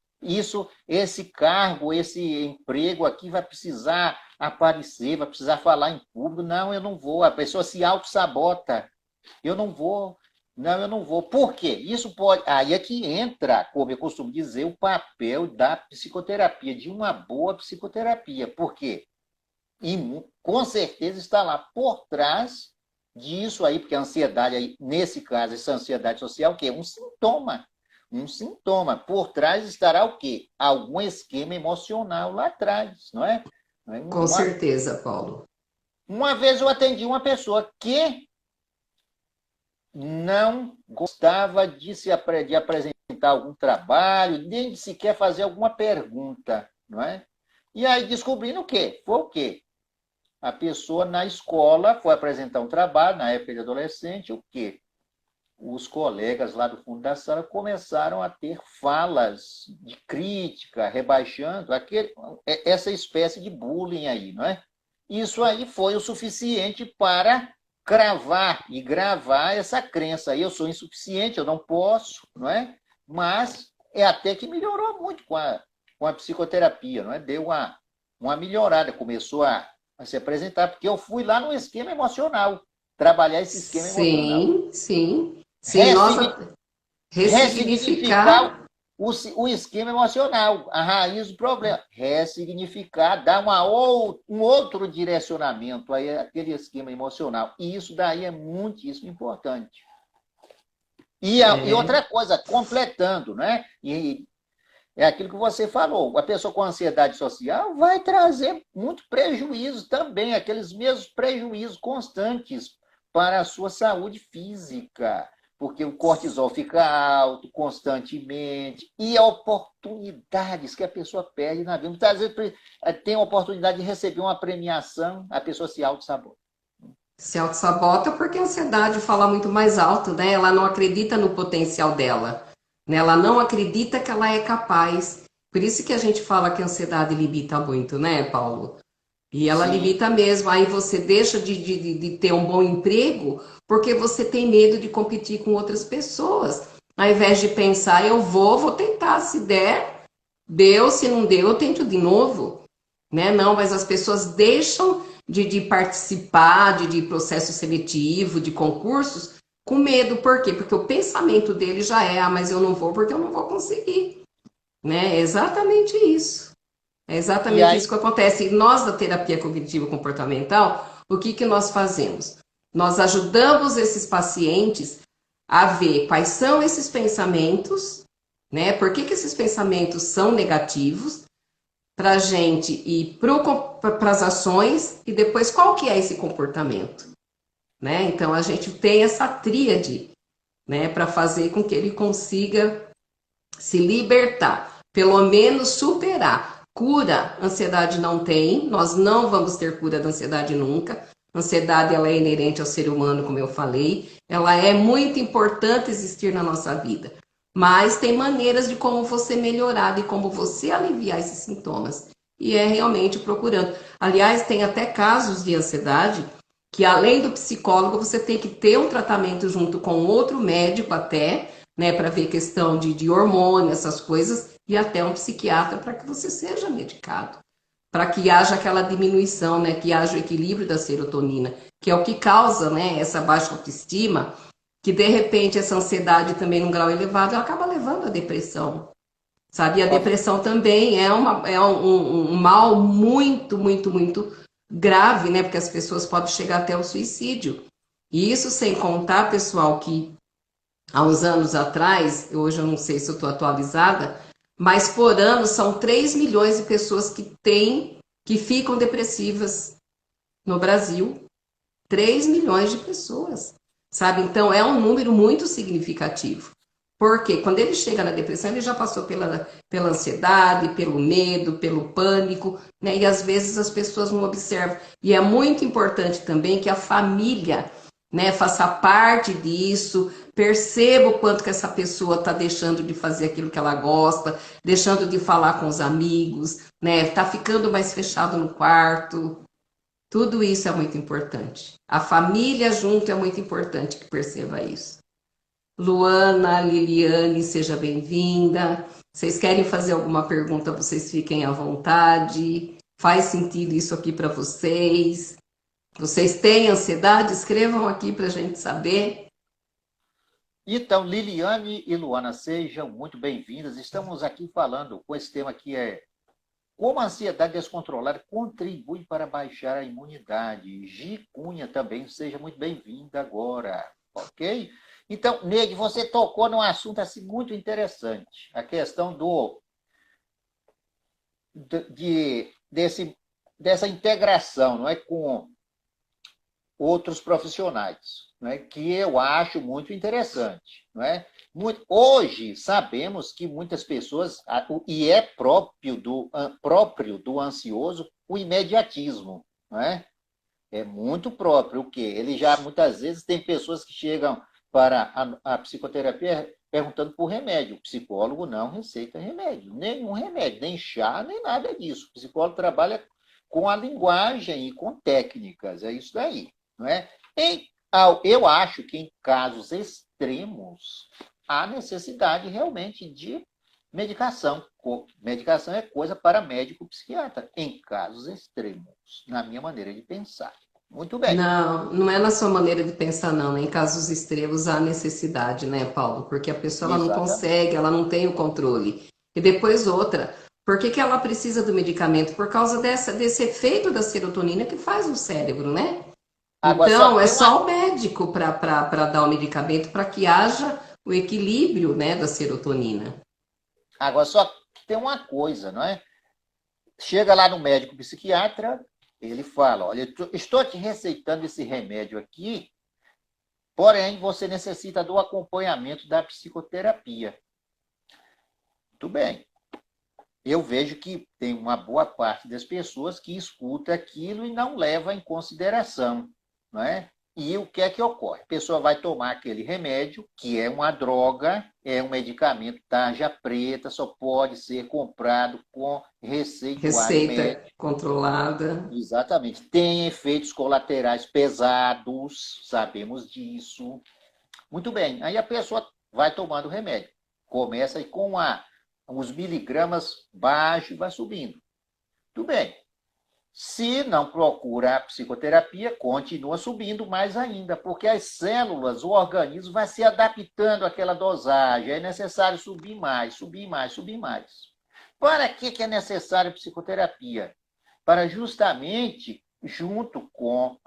Esse cargo, esse emprego aqui vai precisar aparecer, vai precisar falar em público. Não, eu não vou. A pessoa se auto-sabota. Eu não vou. Não, eu não vou. Por quê? Isso pode. Aí é que entra, como eu costumo dizer, o papel da psicoterapia, de uma boa psicoterapia. Por quê? E com certeza está lá por trás disso aí, porque a ansiedade, aí, nesse caso, essa ansiedade social, o quê? Um sintoma. Um sintoma. Por trás estará o quê? Algum esquema emocional lá atrás, não é? Com certeza, Paulo. Uma vez eu atendi uma pessoa que não gostava de apresentar algum trabalho, nem de sequer fazer alguma pergunta, não é? E aí descobrindo o quê? Foi o quê? A pessoa na escola foi apresentar um trabalho, na época de adolescente, o quê? Os colegas lá do fundo da sala começaram a ter falas de crítica, rebaixando essa espécie de bullying aí, não é? Isso aí foi o suficiente para cravar e gravar essa crença aí. Eu sou insuficiente, eu não posso, não é? Mas é até que melhorou muito com a psicoterapia, não é? Deu uma melhorada, começou a se apresentar, porque eu fui lá no esquema emocional, trabalhar esse esquema emocional. Sim, sim. Sim, nós Ressignificar ressignificar. o esquema emocional, a raiz do problema. Ressignificar, dar um outro direcionamento aí àquele esquema emocional. E isso daí é muitíssimo importante. E outra coisa, completando, né? E é aquilo que você falou, a pessoa com ansiedade social vai trazer muito prejuízo também, aqueles mesmos prejuízos constantes para a sua saúde física, porque o cortisol fica alto constantemente, e oportunidades que a pessoa perde na vida. Muitas vezes tem a oportunidade de receber uma premiação, a pessoa se auto-sabota. Se auto-sabota porque a ansiedade fala muito mais alto, né? Ela não acredita no potencial dela, né? Ela não acredita que ela é capaz. Por isso que a gente fala que a ansiedade limita muito, né, Paulo? E ela Sim. limita mesmo. Aí você deixa de ter um bom emprego porque você tem medo de competir com outras pessoas. Ao invés de pensar, eu vou tentar, se der, deu, se não deu, eu tento de novo, né? Não, mas as pessoas deixam de participar de processo seletivo, de concursos, com medo. Por quê? Porque o pensamento dele já é, mas eu não vou porque eu não vou conseguir, né? É exatamente isso. É E exatamente isso aí, que acontece. E nós, da terapia cognitivo comportamental, o que nós fazemos? Nós ajudamos esses pacientes a ver quais são esses pensamentos, né? Por que esses pensamentos são negativos, para a gente ir para as ações e depois qual que é esse comportamento, né? Então a gente tem essa tríade, né, para fazer com que ele consiga se libertar, pelo menos superar. Cura, ansiedade não tem, nós não vamos ter cura da ansiedade nunca. A ansiedade ela é inerente ao ser humano, como eu falei, ela é muito importante existir na nossa vida. Mas tem maneiras de como você melhorar, de como você aliviar esses sintomas. E é realmente procurando. Aliás, tem até casos de ansiedade que, além do psicólogo, você tem que ter um tratamento junto com outro médico até, né, para ver questão de hormônio, essas coisas, e até um psiquiatra para que você seja medicado. Para que haja aquela diminuição, né, que haja o equilíbrio da serotonina, que é o que causa, né, essa baixa autoestima, que de repente essa ansiedade também num grau elevado, ela acaba levando à depressão, sabe? E a depressão também é um mal muito, muito, muito grave, né? Porque as pessoas podem chegar até o suicídio. E isso sem contar, pessoal, que há uns anos atrás, hoje eu não sei se eu estou atualizada, mas por ano são 3 milhões de pessoas que ficam depressivas no Brasil. 3 milhões de pessoas. sabe? Então, é um número muito significativo. Porque quando ele chega na depressão, ele já passou pela ansiedade, pelo medo, pelo pânico, né? E às vezes as pessoas não observam. E é muito importante também que a família, né, faça parte disso, perceba o quanto que essa pessoa está deixando de fazer aquilo que ela gosta, deixando de falar com os amigos, né? Tá ficando mais fechado no quarto. Tudo isso é muito importante. A família junto é muito importante que perceba isso. Luana, Liliane, seja bem-vinda. Vocês querem fazer alguma pergunta? Vocês fiquem à vontade. Faz sentido isso aqui para vocês? Vocês têm ansiedade? Escrevam aqui para a gente saber. Então, Liliane e Luana, sejam muito bem-vindas. Estamos aqui falando com esse tema que é como a ansiedade descontrolada contribui para baixar a imunidade. Gi Cunha também, seja muito bem-vinda agora, ok? Então, Neide, você tocou num assunto assim muito interessante, a questão dessa integração, não é, com outros profissionais, não é, que eu acho muito interessante, não é? Hoje sabemos que muitas pessoas, e é próprio do ansioso, o imediatismo, não é? É muito próprio o quê? Ele já, muitas vezes, tem pessoas que chegam para a psicoterapia perguntando por remédio. O psicólogo não receita remédio, nenhum remédio, nem chá, nem nada disso. O psicólogo trabalha com a linguagem e com técnicas, é isso daí, não é? Eu acho que em casos extremos há necessidade realmente de medicação. Medicação é coisa para médico psiquiatra, em casos extremos, na minha maneira de pensar. Muito bem. Não, não é na sua maneira de pensar, não, né? Em casos extremos há necessidade, né, Paulo? Porque a pessoa ela não Exatamente. consegue, ela não tem o controle. E depois outra, por que que ela precisa do medicamento? Por causa desse efeito da serotonina que faz no cérebro, né? Agora, só Então, é tem uma, só o médico para dar o medicamento para que haja o equilíbrio, né, da serotonina. agora só tem uma coisa, não é? Chega lá no médico psiquiatra, ele fala, olha, estou te receitando esse remédio aqui, porém você necessita do acompanhamento da psicoterapia. Muito bem. Eu vejo que tem uma boa parte das pessoas que escuta aquilo e não leva em consideração, não é? E o que é que ocorre? A pessoa vai tomar aquele remédio, que é uma droga, é um medicamento tarja preta, só pode ser comprado com receituário Receita médico. controlada. Exatamente. Tem efeitos colaterais pesados, sabemos disso. Muito bem. Aí a pessoa vai tomando o remédio. Começa aí com os miligramas baixos e vai subindo. Tudo bem. Se não procura a psicoterapia, continua subindo mais ainda, porque as células, o organismo vai se adaptando àquela dosagem. É necessário subir mais, subir mais, subir mais. Para que é necessário psicoterapia? Para justamente, junto com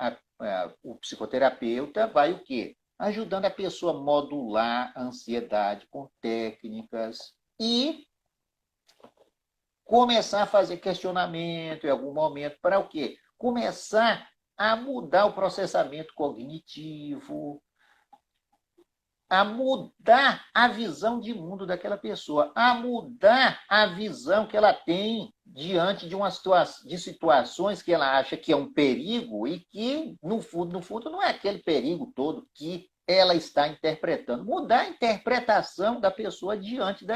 o psicoterapeuta, vai o quê? Ajudando a pessoa a modular a ansiedade com técnicas e começar a fazer questionamento em algum momento para o quê? Começar a mudar o processamento cognitivo, a mudar a visão de mundo daquela pessoa, a mudar a visão que ela tem diante de situações que ela acha que é um perigo e que, no fundo, não é aquele perigo todo que ela está interpretando. Mudar a interpretação da pessoa diante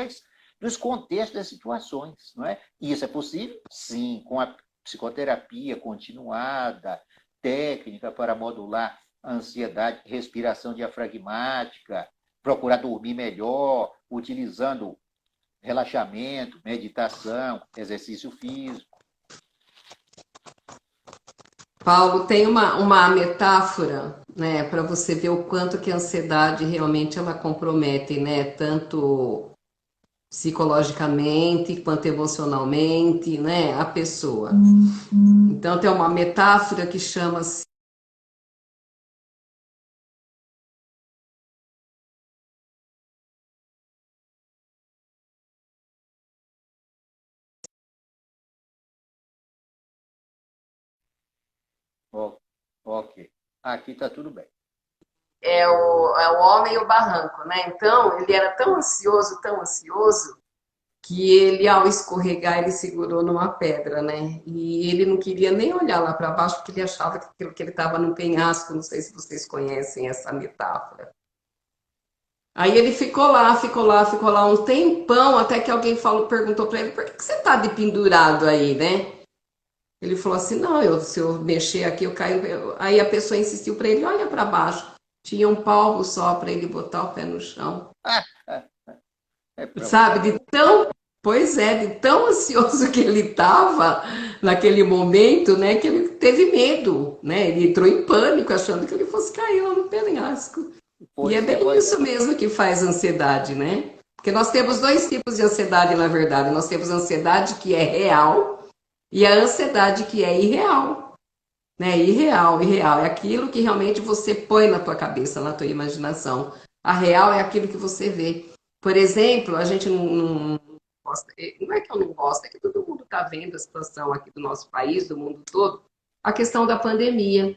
dos contextos das situações. Não é? E isso é possível? Sim, com a psicoterapia continuada, técnica para modular a ansiedade, respiração diafragmática, procurar dormir melhor, utilizando relaxamento, meditação, exercício físico. Paulo, tem uma metáfora, né, para você ver o quanto que a ansiedade realmente ela compromete, né, tanto psicologicamente quanto emocionalmente, né, a pessoa. Então tem uma metáfora que chama-se Ok. Aqui está tudo bem. é o homem e o barranco, né? Então, ele era tão ansioso, que ele, ao escorregar, ele segurou numa pedra, né? E ele não queria nem olhar lá para baixo, porque ele achava que aquilo que ele estava no penhasco, não sei se vocês conhecem essa metáfora. Aí ele ficou lá um tempão, até que alguém perguntou para ele, por que você está de pendurado aí, né? Ele falou assim, não, se eu mexer aqui, eu caio. Aí a pessoa insistiu para ele, olha para baixo. Tinha um palmo só para ele botar o pé no chão. É para você Sabe, ver. pois é, de tão ansioso que ele estava naquele momento, né, que ele teve medo, né? Ele entrou em pânico achando que ele fosse cair lá no penhasco. E é Pois é, bem isso mesmo que faz ansiedade, né? Porque nós temos dois tipos de ansiedade, na verdade. Nós temos a ansiedade que é real e a ansiedade que é irreal, né? Irreal, irreal é aquilo que realmente você põe na tua cabeça, na tua imaginação. A real é aquilo que você vê. Por exemplo, a gente não gosta, não é que eu não gosto, é que todo mundo está vendo a situação aqui do nosso país, do mundo todo, a questão da pandemia.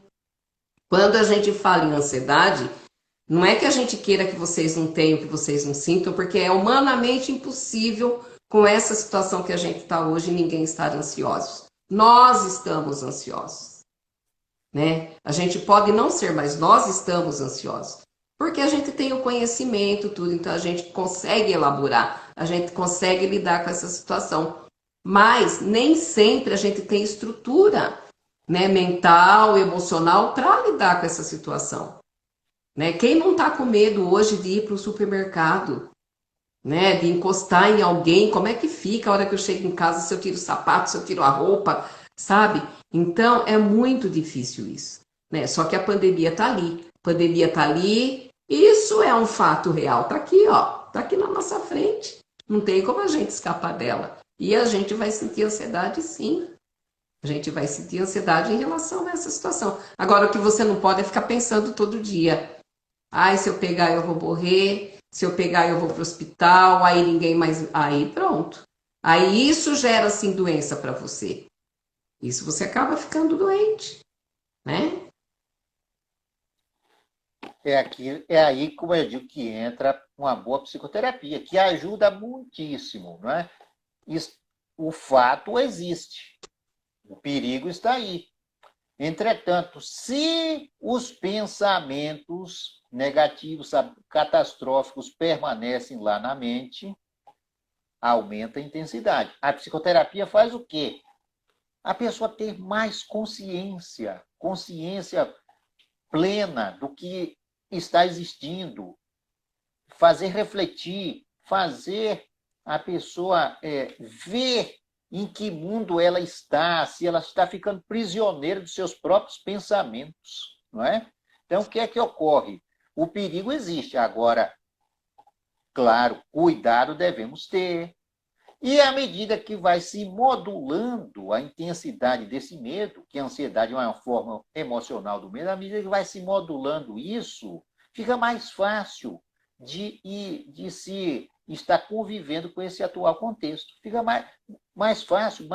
Quando a gente fala em ansiedade, não é que a gente queira que vocês não tenham, que vocês não sintam, porque é humanamente impossível com essa situação que a gente está hoje ninguém estar ansioso. Nós estamos ansiosos, né? A gente pode não ser, mas nós estamos ansiosos. Porque a gente tem o conhecimento, tudo, então a gente consegue elaborar, a gente consegue lidar com essa situação. Mas nem sempre a gente tem estrutura, né, mental, emocional para lidar com essa situação. Né? Quem não está com medo hoje de ir para o supermercado, né, de encostar em alguém, como é que fica a hora que eu chego em casa, se eu tiro o sapato, se eu tiro a roupa, sabe? Então é muito difícil isso, né? Só que a pandemia está ali, a pandemia está ali, isso é um fato real, está aqui, ó, está aqui na nossa frente, não tem como a gente escapar dela. E a gente vai sentir ansiedade, sim. A gente vai sentir ansiedade em relação a essa situação. Agora, o que você não pode é ficar pensando todo dia. Ai, se eu pegar eu vou morrer, se eu pegar eu vou para o hospital, aí ninguém mais. Aí pronto. Aí isso gera assim doença para você. Isso você acaba ficando doente, né? É aí, como eu digo, que entra uma boa psicoterapia, que ajuda muitíssimo, não é? O fato existe, o perigo está aí. Entretanto, se os pensamentos negativos, catastróficos permanecem lá na mente, aumenta a intensidade. A psicoterapia faz o quê? A pessoa ter mais consciência plena do que está existindo, fazer refletir, fazer a pessoa ver em que mundo ela está, se ela está ficando prisioneira dos seus próprios pensamentos, não é? Então, o que é que ocorre? O perigo existe. Agora, claro, cuidado devemos ter. E à medida que vai se modulando a intensidade desse medo, que a ansiedade é uma forma emocional do medo, à medida que vai se modulando isso, fica mais fácil de se estar convivendo com esse atual contexto. Fica mais fácil,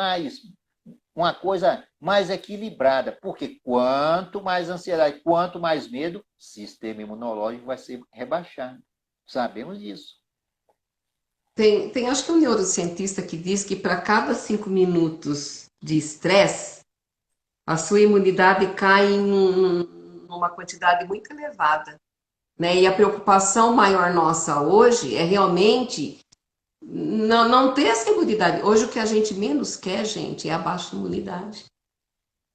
uma coisa mais equilibrada, porque quanto mais ansiedade, quanto mais medo, o sistema imunológico vai ser rebaixado. Sabemos disso. Tem acho que um neurocientista que diz que para cada 5 minutos de estresse, a sua imunidade cai numa quantidade muito elevada. Né? E a preocupação maior nossa hoje é realmente não ter essa imunidade. Hoje o que a gente menos quer, gente, é a baixa imunidade.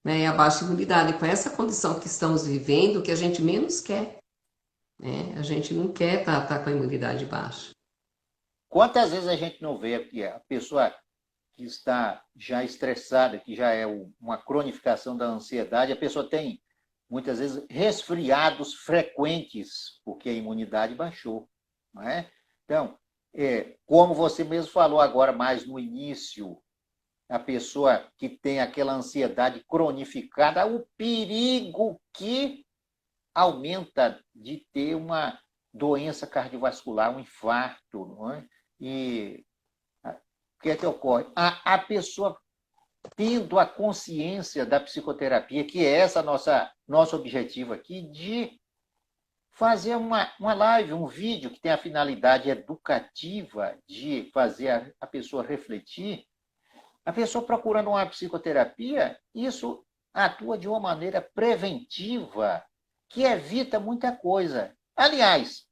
Né? É a baixa imunidade. Com essa condição que estamos vivendo, o que a gente menos quer. Né? A gente não quer estar com a imunidade baixa. Quantas vezes a gente não vê aqui a pessoa que está já estressada, que já é uma cronificação da ansiedade, a pessoa tem, muitas vezes, resfriados frequentes, porque a imunidade baixou. Não é? Então, como você mesmo falou agora, mais no início, a pessoa que tem aquela ansiedade cronificada, o perigo que aumenta de ter uma doença cardiovascular, um infarto, não é? E o que é que ocorre? A pessoa tendo a consciência da psicoterapia, que é essa nosso objetivo aqui, de fazer uma live, um vídeo que tem a finalidade educativa de fazer a pessoa refletir. A pessoa procurando uma psicoterapia, isso atua de uma maneira preventiva, que evita muita coisa. Aliás,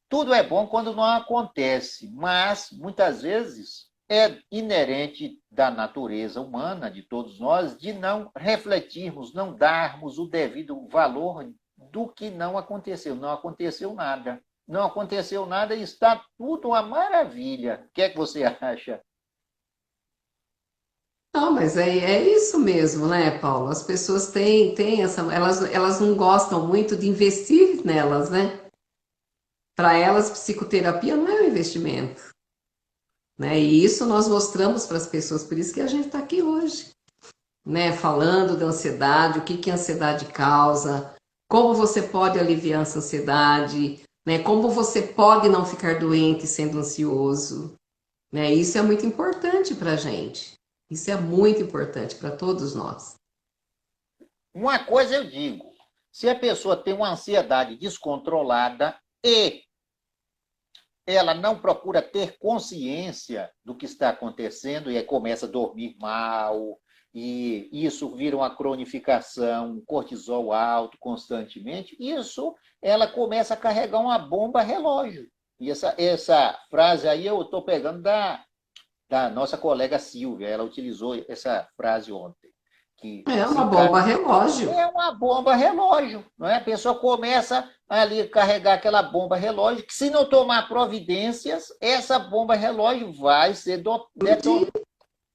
tudo é bom quando não acontece, mas muitas vezes é inerente da natureza humana, de todos nós, de não refletirmos, não darmos o devido valor do que não aconteceu. Não aconteceu nada. Não aconteceu nada e está tudo uma maravilha. O que é que você acha? Não, mas é isso mesmo, né, Paulo? As pessoas têm essa. Elas não gostam muito de investir nelas, né? Para elas, psicoterapia não é um investimento, né? E isso nós mostramos para as pessoas, por isso que a gente está aqui hoje, né? Falando da ansiedade, o que que a ansiedade causa, como você pode aliviar essa ansiedade, né? Como você pode não ficar doente sendo ansioso, né? Isso é muito importante para a gente. Isso é muito importante para todos nós. Uma coisa eu digo: se a pessoa tem uma ansiedade descontrolada e ela não procura ter consciência do que está acontecendo e aí começa a dormir mal, e isso vira uma cronificação, um cortisol alto constantemente, isso ela começa a carregar uma bomba relógio. E essa frase aí eu estou pegando da nossa colega Silvia, ela utilizou essa frase ontem, que É uma se bomba relógio. é uma bomba relógio, não é? A pessoa começa ali a carregar aquela bomba relógio, que se não tomar providências, essa bomba relógio vai ser detonada.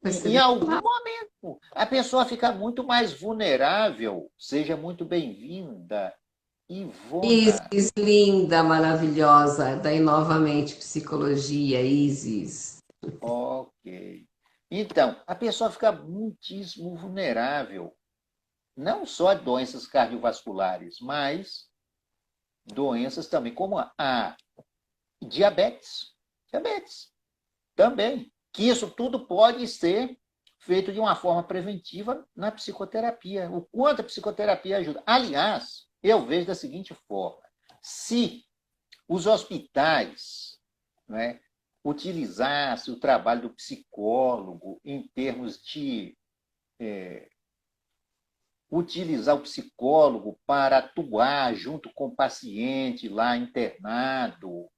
Vai ser Em algum detonado. momento, a pessoa fica muito mais vulnerável. Seja muito bem-vinda, Ivona. Isis, linda, maravilhosa. Daí novamente, psicologia, Isis. Ok. Então, a pessoa fica muitíssimo vulnerável, não só a doenças cardiovasculares, mas doenças também, como a diabetes. Diabetes também. Que isso tudo pode ser feito de uma forma preventiva na psicoterapia. O quanto a psicoterapia ajuda. Aliás, eu vejo da seguinte forma: se os hospitais, né, utilizassem o trabalho do psicólogo em termos de utilizar o psicólogo para atuar junto com o paciente lá internado,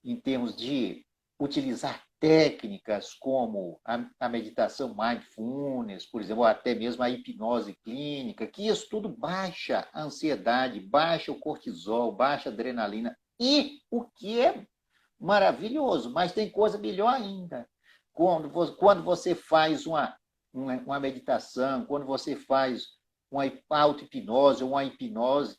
em termos de utilizar técnicas como a meditação mindfulness, por exemplo, ou até mesmo a hipnose clínica, que isso tudo baixa a ansiedade, baixa o cortisol, baixa a adrenalina. E o que é maravilhoso, mas tem coisa melhor ainda. Quando você faz uma meditação, quando você faz uma auto-hipnose ou uma hipnose,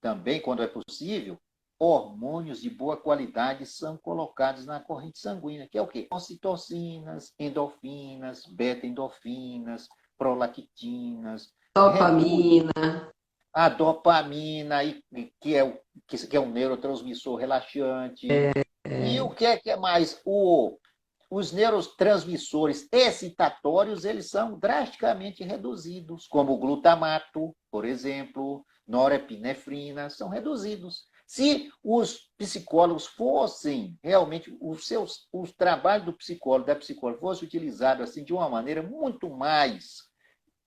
também, quando é possível, hormônios de boa qualidade são colocados na corrente sanguínea, que é o quê? Ocitocinas, endorfinas, beta-endorfinas, prolactinas, reduz Dopamina. a dopamina, que é um neurotransmissor relaxante. E o que é mais? Os neurotransmissores excitatórios, eles são drasticamente reduzidos, como o glutamato, por exemplo, norepinefrina, são reduzidos. Se os psicólogos fossem realmente o trabalho do psicólogo, da psicóloga, fosse utilizado assim de uma maneira muito mais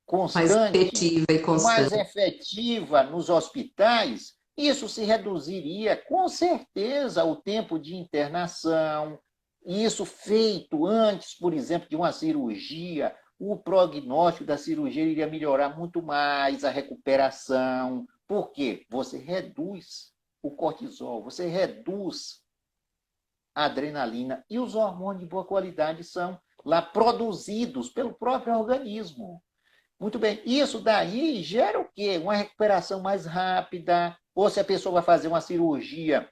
Mais constante, efetiva e mais constante. efetiva nos hospitais, isso se reduziria com certeza o tempo de internação. Isso feito antes, por exemplo, de uma cirurgia, o prognóstico da cirurgia iria melhorar muito mais, a recuperação. Por quê? Você reduz o cortisol, você reduz a adrenalina e os hormônios de boa qualidade são lá produzidos pelo próprio organismo. Muito bem. Isso daí gera o quê? Uma recuperação mais rápida. Ou se a pessoa vai fazer uma cirurgia,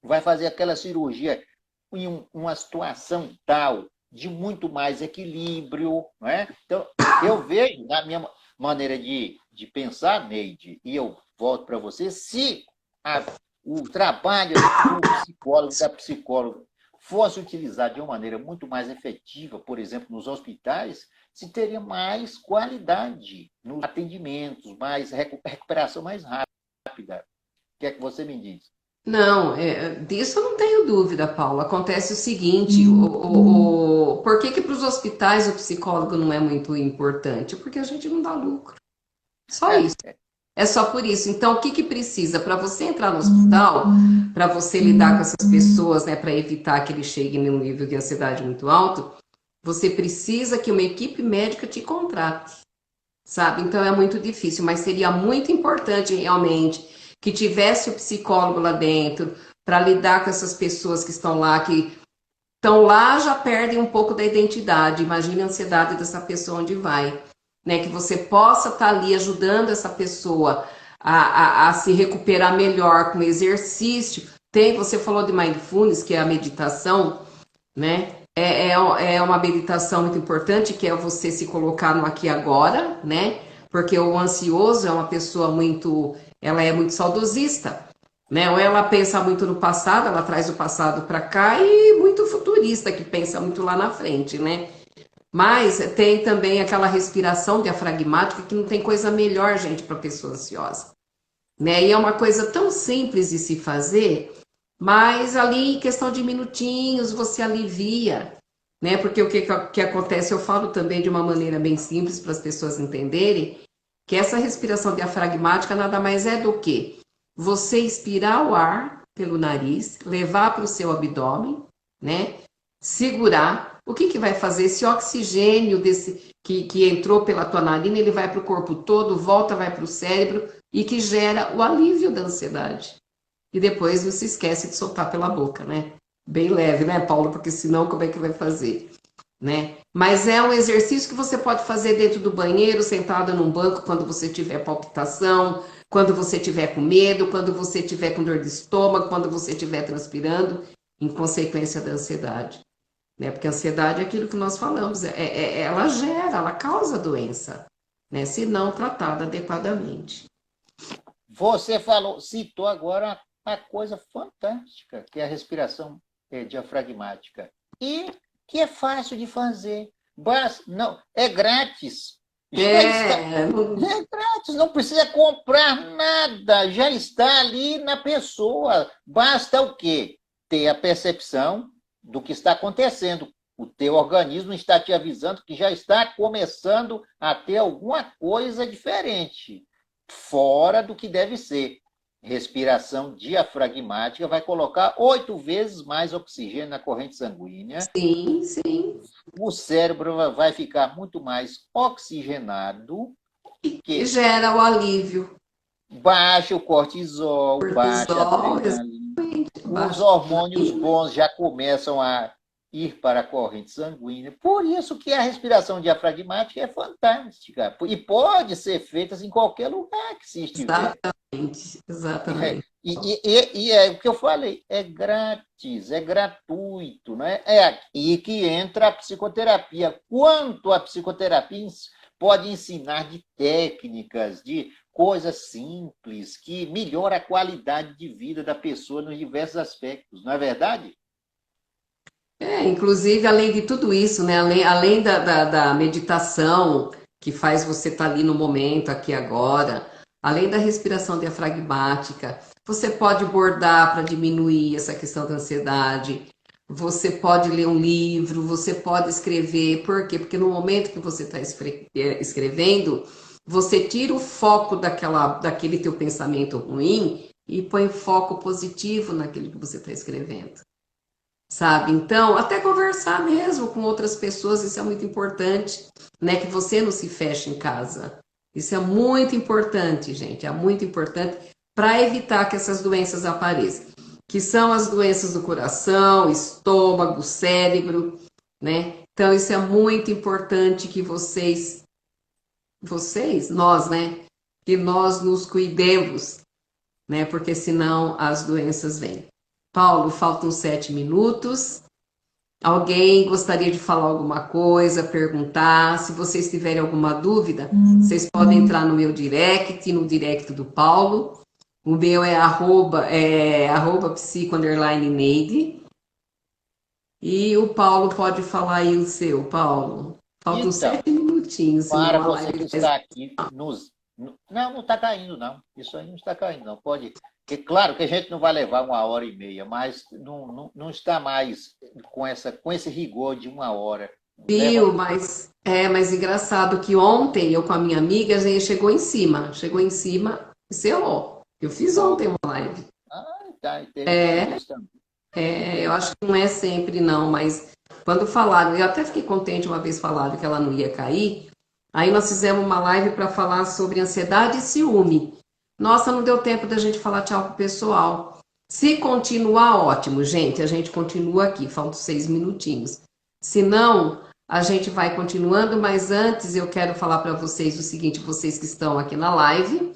vai fazer aquela cirurgia em uma situação tal de muito mais equilíbrio. Não é? Então, eu vejo, na minha maneira de pensar, Neide, e eu volto para você, se o trabalho do psicólogo, da psicóloga, fosse utilizado de uma maneira muito mais efetiva, por exemplo, nos hospitais, se teria mais qualidade nos atendimentos, mais recuperação mais rápida. que é que você me diz? Não, disso eu não tenho dúvida, Paulo. Acontece o seguinte, por que que para os hospitais o psicólogo não é muito importante? Porque a gente não dá lucro. Só isso. É só por isso. Então, o que que precisa? Para você entrar no hospital, para você lidar com essas pessoas, né, para evitar que eles cheguem num nível de ansiedade muito alto, você precisa que uma equipe médica te contrate, sabe? Então é muito difícil, mas seria muito importante realmente que tivesse o psicólogo lá dentro para lidar com essas pessoas que estão lá, que estão lá já perdem um pouco da identidade. Imagine a ansiedade dessa pessoa onde vai, né? Que você possa estar ali ajudando essa pessoa a se recuperar melhor com exercício. Tem, você falou de mindfulness, que é a meditação, né? É uma meditação muito importante, que é você se colocar no aqui e agora, né? Porque o ansioso é uma pessoa muito, ela é muito saudosista, né? Ou ela pensa muito no passado, ela traz o passado para cá, e muito futurista, que pensa muito lá na frente, né? Mas tem também aquela respiração diafragmática, que não tem coisa melhor, gente, para pessoa ansiosa, né? E é uma coisa tão simples de se fazer, mas ali em questão de minutinhos você alivia, né? Porque que acontece, eu falo também de uma maneira bem simples para as pessoas entenderem, que essa respiração diafragmática nada mais é do que você expirar o ar pelo nariz, levar para o seu abdômen, né? Segurar. O que que vai fazer? Esse oxigênio que entrou pela tua narina, ele vai para o corpo todo, volta, vai para o cérebro e que gera o alívio da ansiedade. E depois não se esquece de soltar pela boca, né? Bem leve, né, Paulo? Porque senão como é que vai fazer, né? Mas é um exercício que você pode fazer dentro do banheiro, sentado num banco, quando você tiver palpitação, quando você tiver com medo, quando você tiver com dor de estômago, quando você estiver transpirando, em consequência da ansiedade, né? Porque a ansiedade é aquilo que nós falamos, ela gera, ela causa doença, né? Se não tratada adequadamente. Você falou, citou agora a coisa fantástica, que é a respiração diafragmática. E que é fácil de fazer. Não, é grátis. Já está, é grátis, não precisa comprar nada, já está ali na pessoa. Basta o quê? Ter a percepção do que está acontecendo. O teu organismo está te avisando que já está começando a ter alguma coisa diferente, fora do que deve ser. Respiração diafragmática vai colocar 8 vezes mais oxigênio na corrente sanguínea. Sim, sim. O cérebro vai ficar muito mais oxigenado. Que gera o alívio. Baixa o cortisol, baixa a Cortisol, adrenalina. Os baixa. hormônios bons já começam a ir para a corrente sanguínea. Por isso que a respiração diafragmática é fantástica. E pode ser feita em qualquer lugar que se estiver. Exatamente, exatamente. E é o que eu falei, é grátis, é gratuito, né? É aqui que entra a psicoterapia. Quanto a psicoterapia pode ensinar de técnicas, de coisas simples, que melhora a qualidade de vida da pessoa nos diversos aspectos, não é verdade? Inclusive, além de tudo isso, né? Além da meditação, que faz você estar ali no momento, aqui agora, além da respiração diafragmática, você pode bordar para diminuir essa questão da ansiedade, você pode ler um livro, você pode escrever. Por quê? Porque no momento que você está escrevendo, você tira o foco daquele teu pensamento ruim e põe foco positivo naquilo que você está escrevendo, sabe? Então, até conversar mesmo com outras pessoas, isso é muito importante, né? Que você não se feche em casa. Isso é muito importante, gente, é muito importante para evitar que essas doenças apareçam, que são as doenças do coração, estômago, cérebro, né? Então, isso é muito importante que nós, né? Que nós nos cuidemos, né? Porque senão as doenças vêm. Paulo, faltam 7 minutos. Alguém gostaria de falar alguma coisa, perguntar? Se vocês tiverem alguma dúvida, vocês podem entrar no meu direct, no direct do Paulo. O meu é arroba psico_neide. E o Paulo pode falar aí o seu, Paulo. Faltam Então, 7 minutinhos, para senão a você live que vai... está aqui nos. Não, não está caindo, não. Isso aí não está caindo, não. Pode. Que, claro que a gente não vai levar 1h30, mas não está mais com esse rigor de 1 hora. Leva. Viu, mas engraçado que ontem eu com a minha amiga, a gente chegou em cima e selou. Eu fiz ontem uma live. Tá, tem isso também. Eu acho que não é sempre não, mas quando falaram, eu até fiquei contente uma vez falaram que ela não ia cair. Aí nós fizemos uma live para falar sobre ansiedade e ciúme. Nossa, não deu tempo da gente falar tchau pro pessoal. Se continuar, ótimo, gente. A gente continua aqui, faltam 6 minutinhos. Se não, a gente vai continuando, mas antes eu quero falar para vocês o seguinte, vocês que estão aqui na live.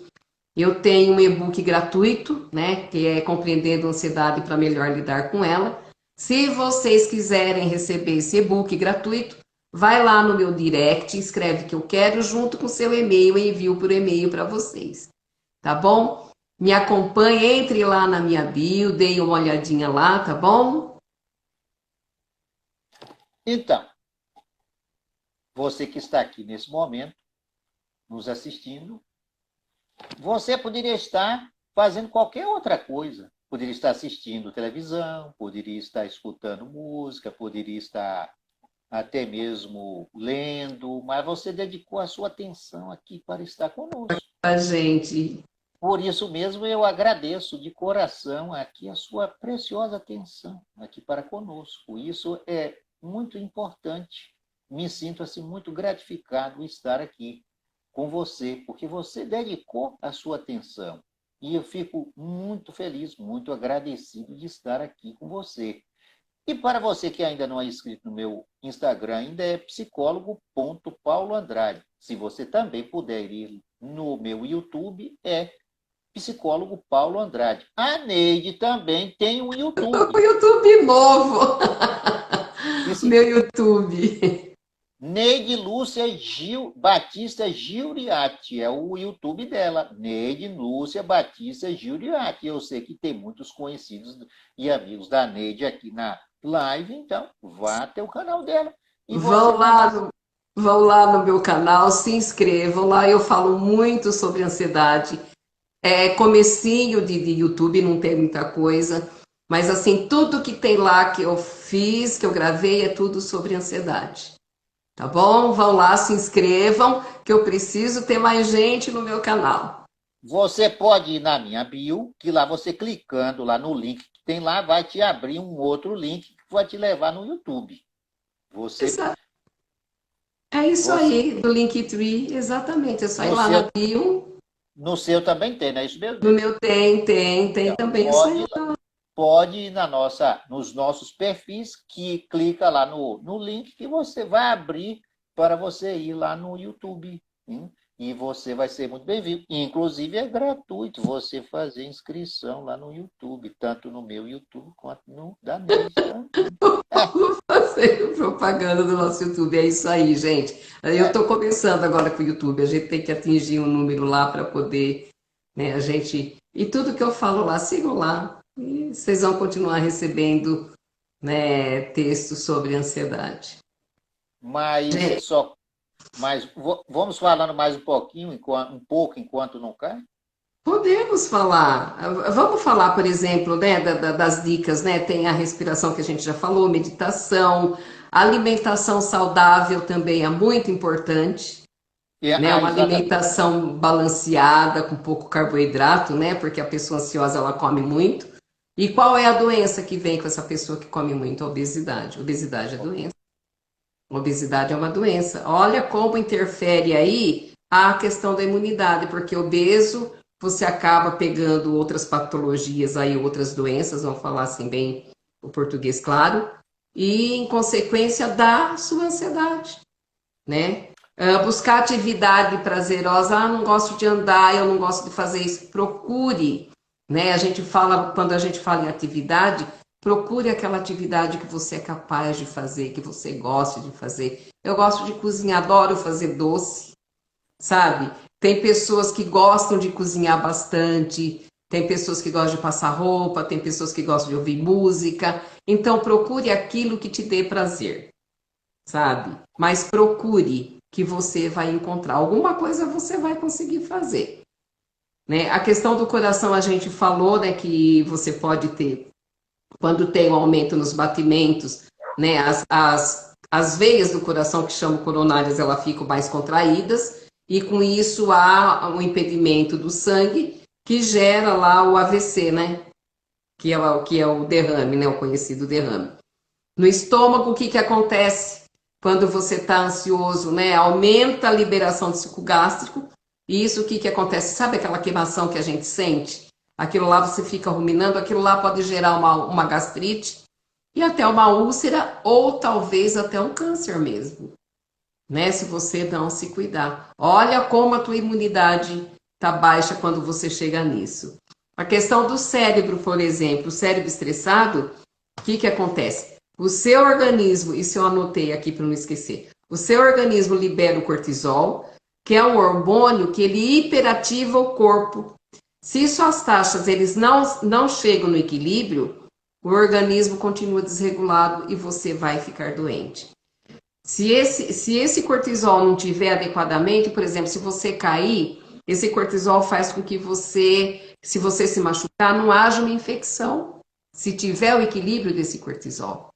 Eu tenho um e-book gratuito, né, que é Compreendendo a Ansiedade para Melhor Lidar com Ela. Se vocês quiserem receber esse e-book gratuito, vai lá no meu direct, escreve que eu quero, junto com o seu e-mail, eu envio por e-mail para vocês. Tá bom? Me acompanhe, entre lá na minha bio, dê uma olhadinha lá, tá bom? Então, você que está aqui nesse momento, nos assistindo, você poderia estar fazendo qualquer outra coisa. Poderia estar assistindo televisão, poderia estar escutando música, poderia estar até mesmo lendo, mas você dedicou a sua atenção aqui para estar conosco. A gente. Por isso mesmo eu agradeço de coração aqui a sua preciosa atenção aqui para conosco. Isso é muito importante. Me sinto assim muito gratificado em estar aqui com você, porque você dedicou a sua atenção. E eu fico muito feliz, muito agradecido de estar aqui com você. E para você que ainda não é inscrito no meu Instagram, ainda é psicólogo.pauloandrade. Se você também puder ir no meu YouTube, é psicólogo Paulo Andrade. A Neide também tem um YouTube. O YouTube novo. Esse Meu YouTube. Neide Lúcia Gil Batista Giuriati, é o YouTube dela. Neide Lúcia Batista Giuriati. Eu sei que tem muitos conhecidos e amigos da Neide aqui na live, então vá até o canal dela. E Vão lá, vão lá no meu canal, se inscrevam lá. Eu falo muito sobre ansiedade. É comecinho de YouTube, não tem muita coisa. Mas assim, tudo que tem lá que eu fiz, que eu gravei, é tudo sobre ansiedade. Tá bom? Vão lá, se inscrevam, que eu preciso ter mais gente no meu canal. Você pode ir na minha bio, que lá você clicando lá no link que tem lá, vai te abrir um outro link que vai te levar no YouTube. É isso aí, do Linktree, exatamente. É só ir lá na bio. No seu também tem, não é isso mesmo? No meu tem Então, também. É só ir lá. pode ir nos nossos perfis, que clica lá no link que você vai abrir para você ir lá no YouTube. Hein? E você vai ser muito bem-vindo. Inclusive, é gratuito você fazer inscrição lá no YouTube, tanto no meu YouTube quanto no da Neide. Vou fazer propaganda do nosso YouTube. É isso aí, gente. Eu estou começando agora com o YouTube. A gente tem que atingir um número lá para poder, né, a gente... E tudo que eu falo lá, sigam lá. E vocês vão continuar recebendo, né, textos sobre ansiedade. Mas vamos falando mais um pouquinho, enquanto não cai? Podemos falar. Vamos falar, por exemplo, né, das dicas, né? Tem a respiração que a gente já falou, meditação, alimentação saudável também é muito importante, né? Uma alimentação balanceada, com pouco carboidrato, né? Porque a pessoa ansiosa ela come muito. E qual é a doença que vem com essa pessoa que come muito? A obesidade. Obesidade é doença. Obesidade é uma doença. Olha como interfere aí a questão da imunidade, porque obeso você acaba pegando outras patologias aí, outras doenças, vamos falar assim bem o português claro, e em consequência da sua ansiedade, né? Buscar atividade prazerosa, não gosto de andar, eu não gosto de fazer isso, procure, né? A gente fala, quando a gente fala em atividade, procure aquela atividade que você é capaz de fazer, que você gosta de fazer. Eu gosto de cozinhar, adoro fazer doce, sabe? Tem pessoas que gostam de cozinhar bastante, tem pessoas que gostam de passar roupa, tem pessoas que gostam de ouvir música. Então, procure aquilo que te dê prazer, sabe? Mas procure que você vai encontrar. Alguma coisa você vai conseguir fazer. né? A questão do coração a gente falou, né, que você pode ter, quando tem um aumento nos batimentos, né, as veias do coração, que chamam coronárias, elas ficam mais contraídas, e com isso há um impedimento do sangue, que gera lá o AVC, né? Que é o derrame, né? O conhecido derrame. No estômago, o que que acontece quando você está ansioso, né? Aumenta a liberação de suco gástrico. E isso o que que acontece? Sabe aquela queimação que a gente sente? Aquilo lá você fica ruminando, aquilo lá pode gerar uma gastrite e até uma úlcera ou talvez até um câncer mesmo, né? Se você não se cuidar. Olha como a tua imunidade está baixa quando você chega nisso. A questão do cérebro, por exemplo, o cérebro estressado, o que que acontece? O seu organismo, isso eu anotei aqui para não esquecer, o seu organismo libera o cortisol, que é um hormônio que ele hiperativa o corpo. Se suas taxas eles não chegam no equilíbrio, o organismo continua desregulado e você vai ficar doente. Se esse cortisol não tiver adequadamente, por exemplo, se você cair, esse cortisol faz com que você, se você se machucar, não haja uma infecção, se tiver o equilíbrio desse cortisol,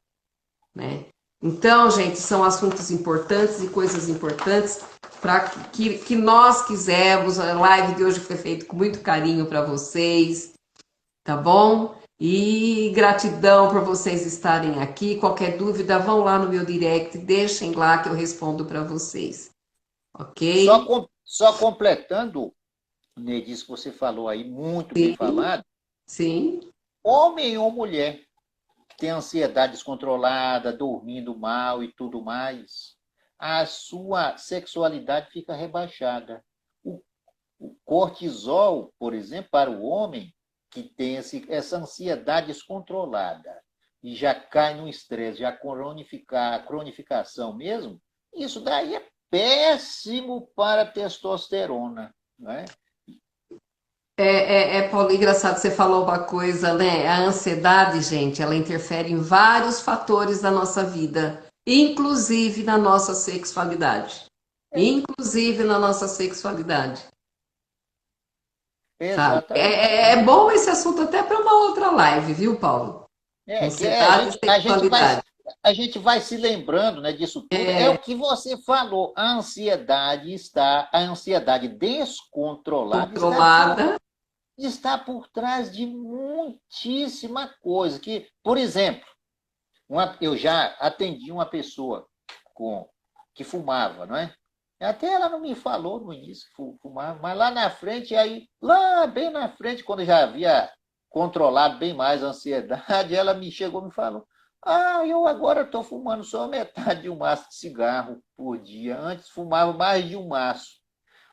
né? Então, gente, são assuntos importantes e coisas importantes para que nós quisermos. A live de hoje foi feita com muito carinho para vocês, tá bom? E gratidão por vocês estarem aqui. Qualquer dúvida, vão lá no meu direct, deixem lá que eu respondo para vocês, ok? Só completando, Neide, isso que você falou aí, muito bem Sim, falado, sim. homem ou mulher que tem ansiedade descontrolada, dormindo mal e tudo mais, a sua sexualidade fica rebaixada. O, o cortisol, por exemplo, para o homem que tem essa ansiedade descontrolada e já cai no estresse, já cronificação mesmo, isso daí é péssimo para a testosterona, né? Paulo, engraçado, você falou uma coisa, né? A ansiedade, gente, ela interfere em vários fatores da nossa vida, inclusive na nossa sexualidade. Inclusive na nossa sexualidade, sabe? Exatamente. É bom esse assunto até para uma outra live, viu, Paulo? Que a Ansiedade gente, e sexualidade. a gente vai se lembrando, né, disso tudo. É o que você falou. A ansiedade descontrolada Controlada. está por trás de muitíssima coisa. Por exemplo, eu já atendi uma pessoa que fumava, não é? Até ela não me falou no início que fumava, mas lá na frente, lá bem na frente, quando eu já havia controlado bem mais a ansiedade, ela me chegou e me falou: eu agora estou fumando só metade de um maço de cigarro por dia. Antes fumava mais de um maço.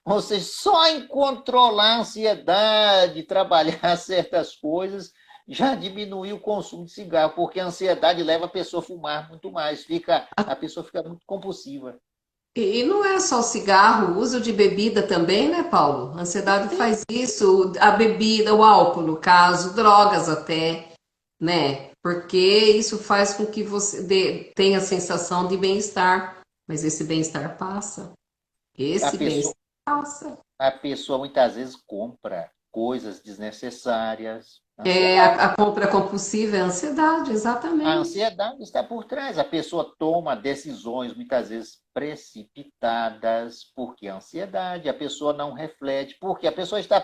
Ou seja, só em controlar a ansiedade, trabalhar certas coisas, já diminuiu o consumo de cigarro, porque a ansiedade leva a pessoa a fumar muito mais, a pessoa fica muito compulsiva. E não é só o cigarro, o uso de bebida também, né, Paulo? A ansiedade faz isso, a bebida, o álcool, no caso, drogas até, né? Porque isso faz com que você tenha a sensação de bem-estar, mas esse bem-estar passa. A Esse pessoa, bem-estar passa. a pessoa muitas vezes compra coisas desnecessárias. A compra compulsiva é a ansiedade, A exatamente. ansiedade está por trás. A pessoa toma decisões muitas vezes precipitadas, porque a ansiedade, a pessoa não reflete, porque a pessoa está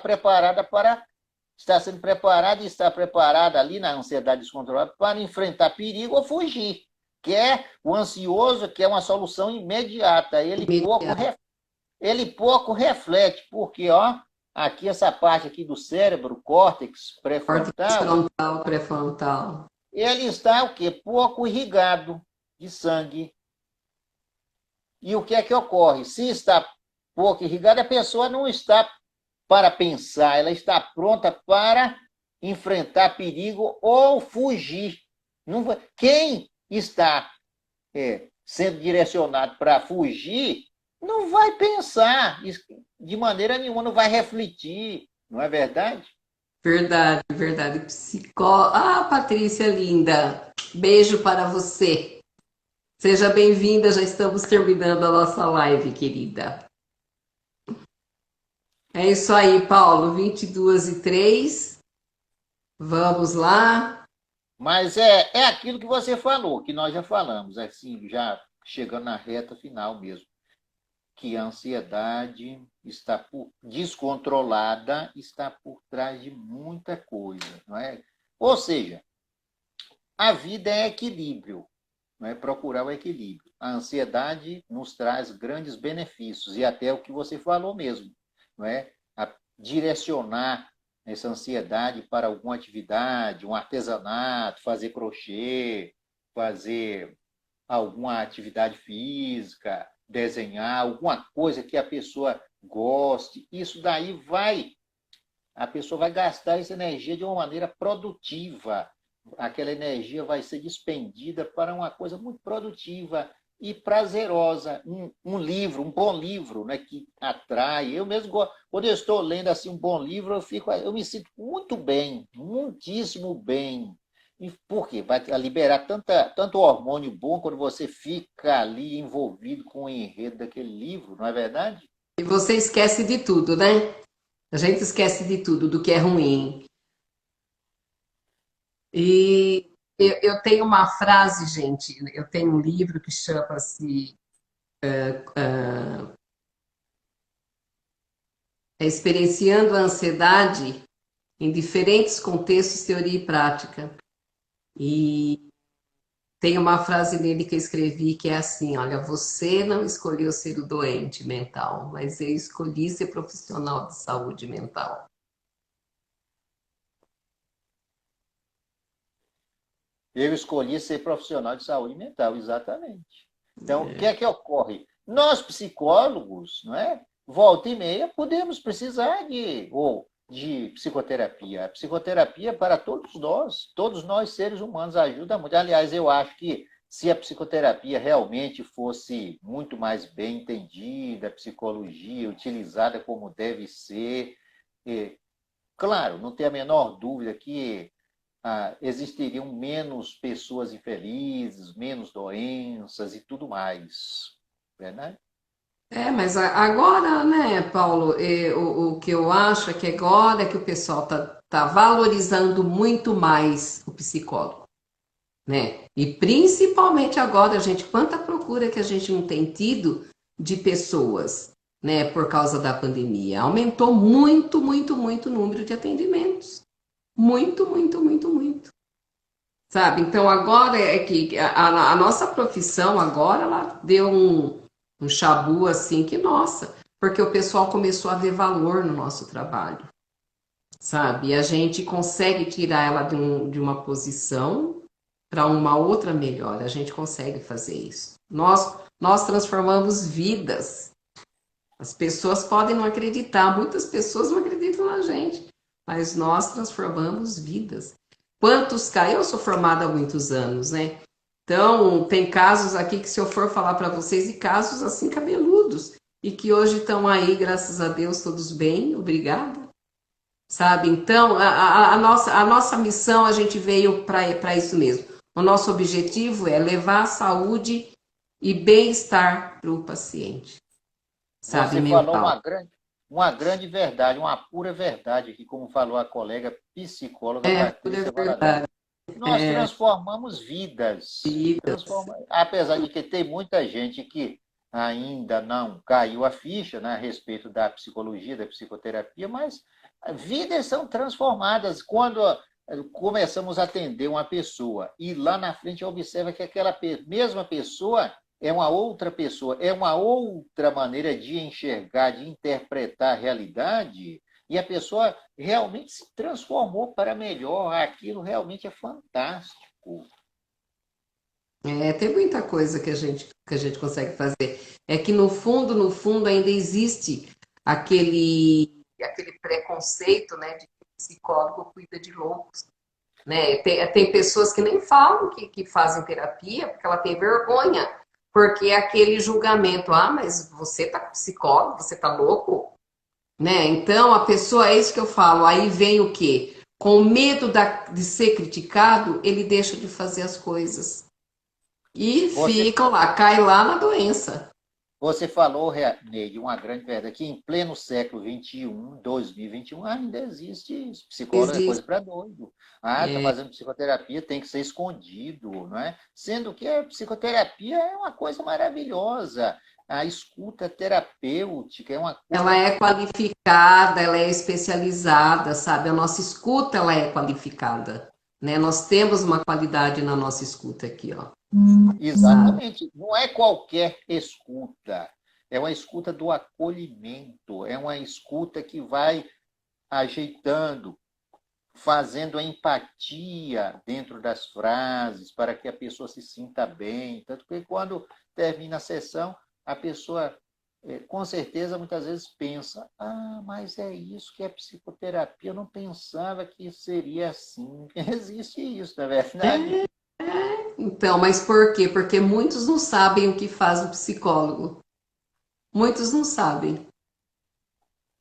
sendo preparada e está preparada ali na ansiedade descontrolada para enfrentar perigo ou fugir. O ansioso quer uma solução imediata. Ele pouco reflete, porque aqui essa parte aqui do cérebro, córtex Córtex pré-frontal, frontal, pré-frontal. ele está o quê? Pouco irrigado de sangue. E o que é que ocorre? Se está pouco irrigado, a pessoa não está para pensar, ela está pronta para enfrentar perigo ou fugir. Quem está sendo direcionado para fugir não vai pensar de maneira nenhuma, não vai refletir, não é verdade? Verdade, verdade. Ah, Patrícia linda. Beijo para você. Seja bem-vinda, já estamos terminando a nossa live, querida. É isso aí, Paulo. 22h03. Vamos lá. Mas é aquilo que você falou, que nós já falamos, assim, já chegando na reta final mesmo, que a ansiedade descontrolada, está por trás de muita coisa, não é? Ou seja, a vida é equilíbrio, não é? Procurar o equilíbrio. A ansiedade nos traz grandes benefícios, e até o que você falou mesmo, não é? Direcionar essa ansiedade para alguma atividade, um artesanato, fazer crochê, fazer alguma atividade física, desenhar, alguma coisa que a pessoa goste. Isso daí a pessoa vai gastar essa energia de uma maneira produtiva. Aquela energia vai ser despendida para uma coisa muito produtiva e prazerosa. Um livro, um bom livro, né, que atrai. Eu mesmo, quando eu estou lendo assim um bom livro, eu me sinto muito bem, muitíssimo bem. E por quê? Vai liberar tanto hormônio bom quando você fica ali envolvido com o enredo daquele livro, não é verdade? E você esquece de tudo, né? A gente esquece de tudo, do que é ruim. E eu tenho uma frase, gente. Eu tenho um livro que chama-se Experienciando a Ansiedade em Diferentes Contextos, Teoria e Prática. E tem uma frase nele que eu escrevi que é assim: olha, você não escolheu ser o doente mental, mas eu escolhi ser profissional de saúde mental. Eu escolhi ser profissional de saúde mental, exatamente. Então, o que é que ocorre? Nós, psicólogos, não é? Volta e meia, podemos precisar de psicoterapia. A psicoterapia para todos nós seres humanos, ajuda muito. Aliás, eu acho que se a psicoterapia realmente fosse muito mais bem entendida, a psicologia utilizada como deve ser, claro, não tem a menor dúvida que existiriam menos pessoas infelizes, menos doenças e tudo mais. Verdade? Mas agora, né, Paulo, o que eu acho é que agora é que o pessoal tá valorizando muito mais o psicólogo, né? E principalmente agora, gente, quanta procura que a gente não tem tido de pessoas, né, por causa da pandemia. Aumentou muito, muito, muito o número de atendimentos. Muito, muito, muito, muito. Sabe? Então agora é que a nossa profissão agora ela deu um chabu assim que nossa, porque o pessoal começou a ver valor no nosso trabalho, sabe? E a gente consegue tirar ela de uma posição para uma outra melhor. A gente consegue fazer isso. Nós transformamos vidas. As pessoas podem não acreditar, muitas pessoas não acreditam na gente, mas nós transformamos vidas. Quantos casos? Eu sou formada há muitos anos, né? Então, tem casos aqui que se eu for falar para vocês, e casos assim cabeludos, e que hoje estão aí, graças a Deus, todos bem, obrigada. Sabe? Então, a nossa missão, a gente veio para isso mesmo. O nosso objetivo é levar saúde e bem-estar para o paciente, sabe? Você falou Mental. uma grande verdade, uma pura verdade aqui, como falou a colega psicóloga É, pura Patrícia Valadares. verdade. Nós transformamos vidas. Vidas. Apesar de que tem muita gente que ainda não caiu a ficha, né, a respeito da psicologia, da psicoterapia, mas vidas são transformadas quando começamos a atender uma pessoa e lá na frente observa que aquela mesma pessoa é uma outra pessoa, é uma outra maneira de enxergar, de interpretar a realidade, e a pessoa realmente se transformou para melhor. Aquilo realmente é fantástico. Tem muita coisa que a gente consegue fazer. É que no fundo, ainda existe aquele preconceito, né, de que o psicólogo cuida de loucos, né? Tem pessoas que nem falam que fazem terapia porque ela tem vergonha, porque é aquele julgamento, mas você tá com psicólogo, você tá louco, né? Então a pessoa, é isso que eu falo, aí vem o quê? Com medo de ser criticado, ele deixa de fazer as coisas. E Você ficam lá, cai lá na doença. Você falou, Neide, uma grande verdade, que em pleno século XXI, 2021, ainda existe isso. Psicólogo é coisa Existe. para doido. Ah, está fazendo psicoterapia, tem que ser escondido, não é? Sendo que a psicoterapia é uma coisa maravilhosa. A escuta terapêutica é uma Ela coisa. é qualificada, ela é especializada, sabe? A nossa escuta, ela é qualificada, né? Nós temos uma qualidade na nossa escuta aqui, ó. Sabe? Exatamente. Não é qualquer escuta. É uma escuta do acolhimento, é uma escuta que vai ajeitando, fazendo a empatia dentro das frases para que a pessoa se sinta bem. Tanto que quando termina a sessão, a pessoa, com certeza, muitas vezes pensa: ah, mas é isso que é psicoterapia, eu não pensava que seria assim. Existe isso, na verdade. Então, mas por quê? Porque muitos não sabem o que faz o psicólogo. Muitos não sabem,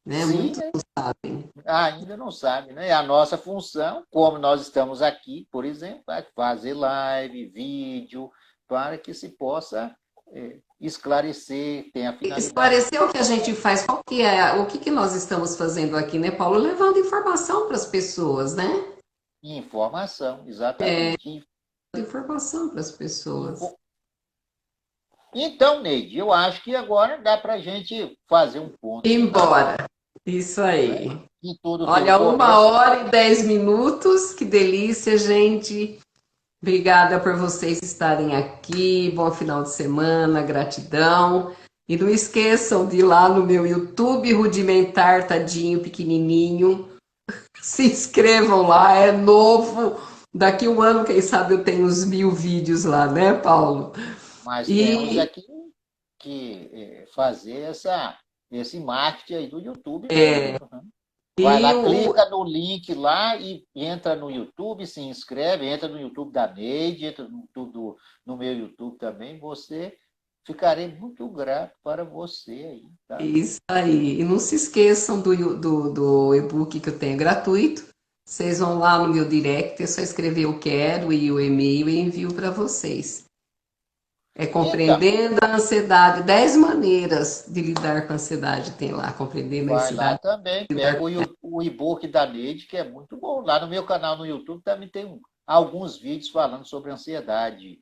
né? Sim, Muitos não sabem. ainda não sabe, né? A nossa função, como nós estamos aqui, por exemplo, é fazer live, vídeo, para que se possa esclarecer, tem a finalidade Esclarecer o que a gente faz, qual que é, o que que nós estamos fazendo aqui, né, Paulo? Levando informação para as pessoas, né? de informação, exatamente. Informação para as pessoas. Info- Então, Neide, eu acho que agora dá para a gente fazer um ponto final, Embora. Isso né? aí. E tudo teve Olha, uma começo. hora e 10 minutos, que delícia, gente. Obrigada por vocês estarem aqui. Bom final de semana, gratidão. E não esqueçam de ir lá no meu YouTube, Rudimentar Tadinho Pequenininho. Se inscrevam lá, é novo. Daqui um ano, quem sabe, eu tenho uns 1000 vídeos lá, né, Paulo? Mas temos E aqui que fazer esse marketing aí do YouTube mesmo. Né? Vai E lá, o, clica no link lá e entra no YouTube, se inscreve, entra no YouTube da Neide, entra no, tudo, no meu YouTube também. Você ficarei muito grato para você aí, tá? Isso aí. E não se esqueçam do e-book que eu tenho gratuito. Vocês vão lá no meu direct, é só escrever eu quero e o e-mail e envio para vocês. É Então, compreendendo a ansiedade, 10 maneiras de lidar com a ansiedade tem lá, compreendendo a vai lá ansiedade. também, Lidar pega com... o e-book da Neide, que é muito bom. Lá no meu canal no YouTube também tem alguns vídeos falando sobre ansiedade,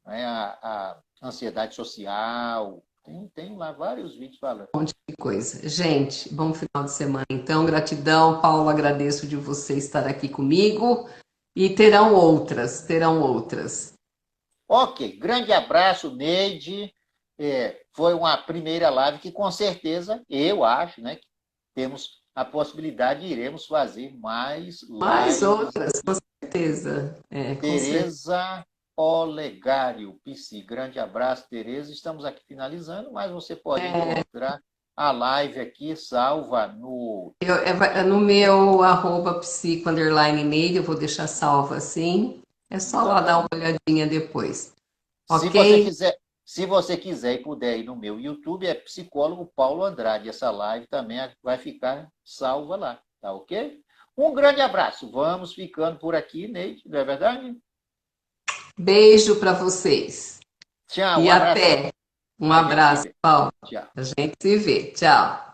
né? A ansiedade social. Tem lá vários vídeos falando. Um monte de coisa. Gente, bom final de semana. Então, gratidão, Paulo, agradeço de você estar aqui comigo. E terão outras, terão outras. Ok, grande abraço, Neide. Foi uma primeira live que, com certeza, eu acho, né, que temos a possibilidade de iremos fazer mais Mais lives outras, com aqui. certeza. É, com certeza. Tereza Olegário, PC. Grande abraço, Tereza. Estamos aqui finalizando, mas você pode encontrar a live aqui salva no. É no meu @psico underline Neide, eu vou deixar salvo assim. É só Então, lá dar uma pronto. olhadinha depois. Se você Ok? quiser, se você quiser e puder ir no meu YouTube, é Psicólogo Paulo Andrade. Essa live também vai ficar salva lá, tá ok? Um grande abraço. Vamos ficando por aqui, Neide, não é verdade? Beijo para vocês. Tchau, um E abração. até. Um A gente se abraço, vê. Paulo. Tchau. A gente se vê. Tchau.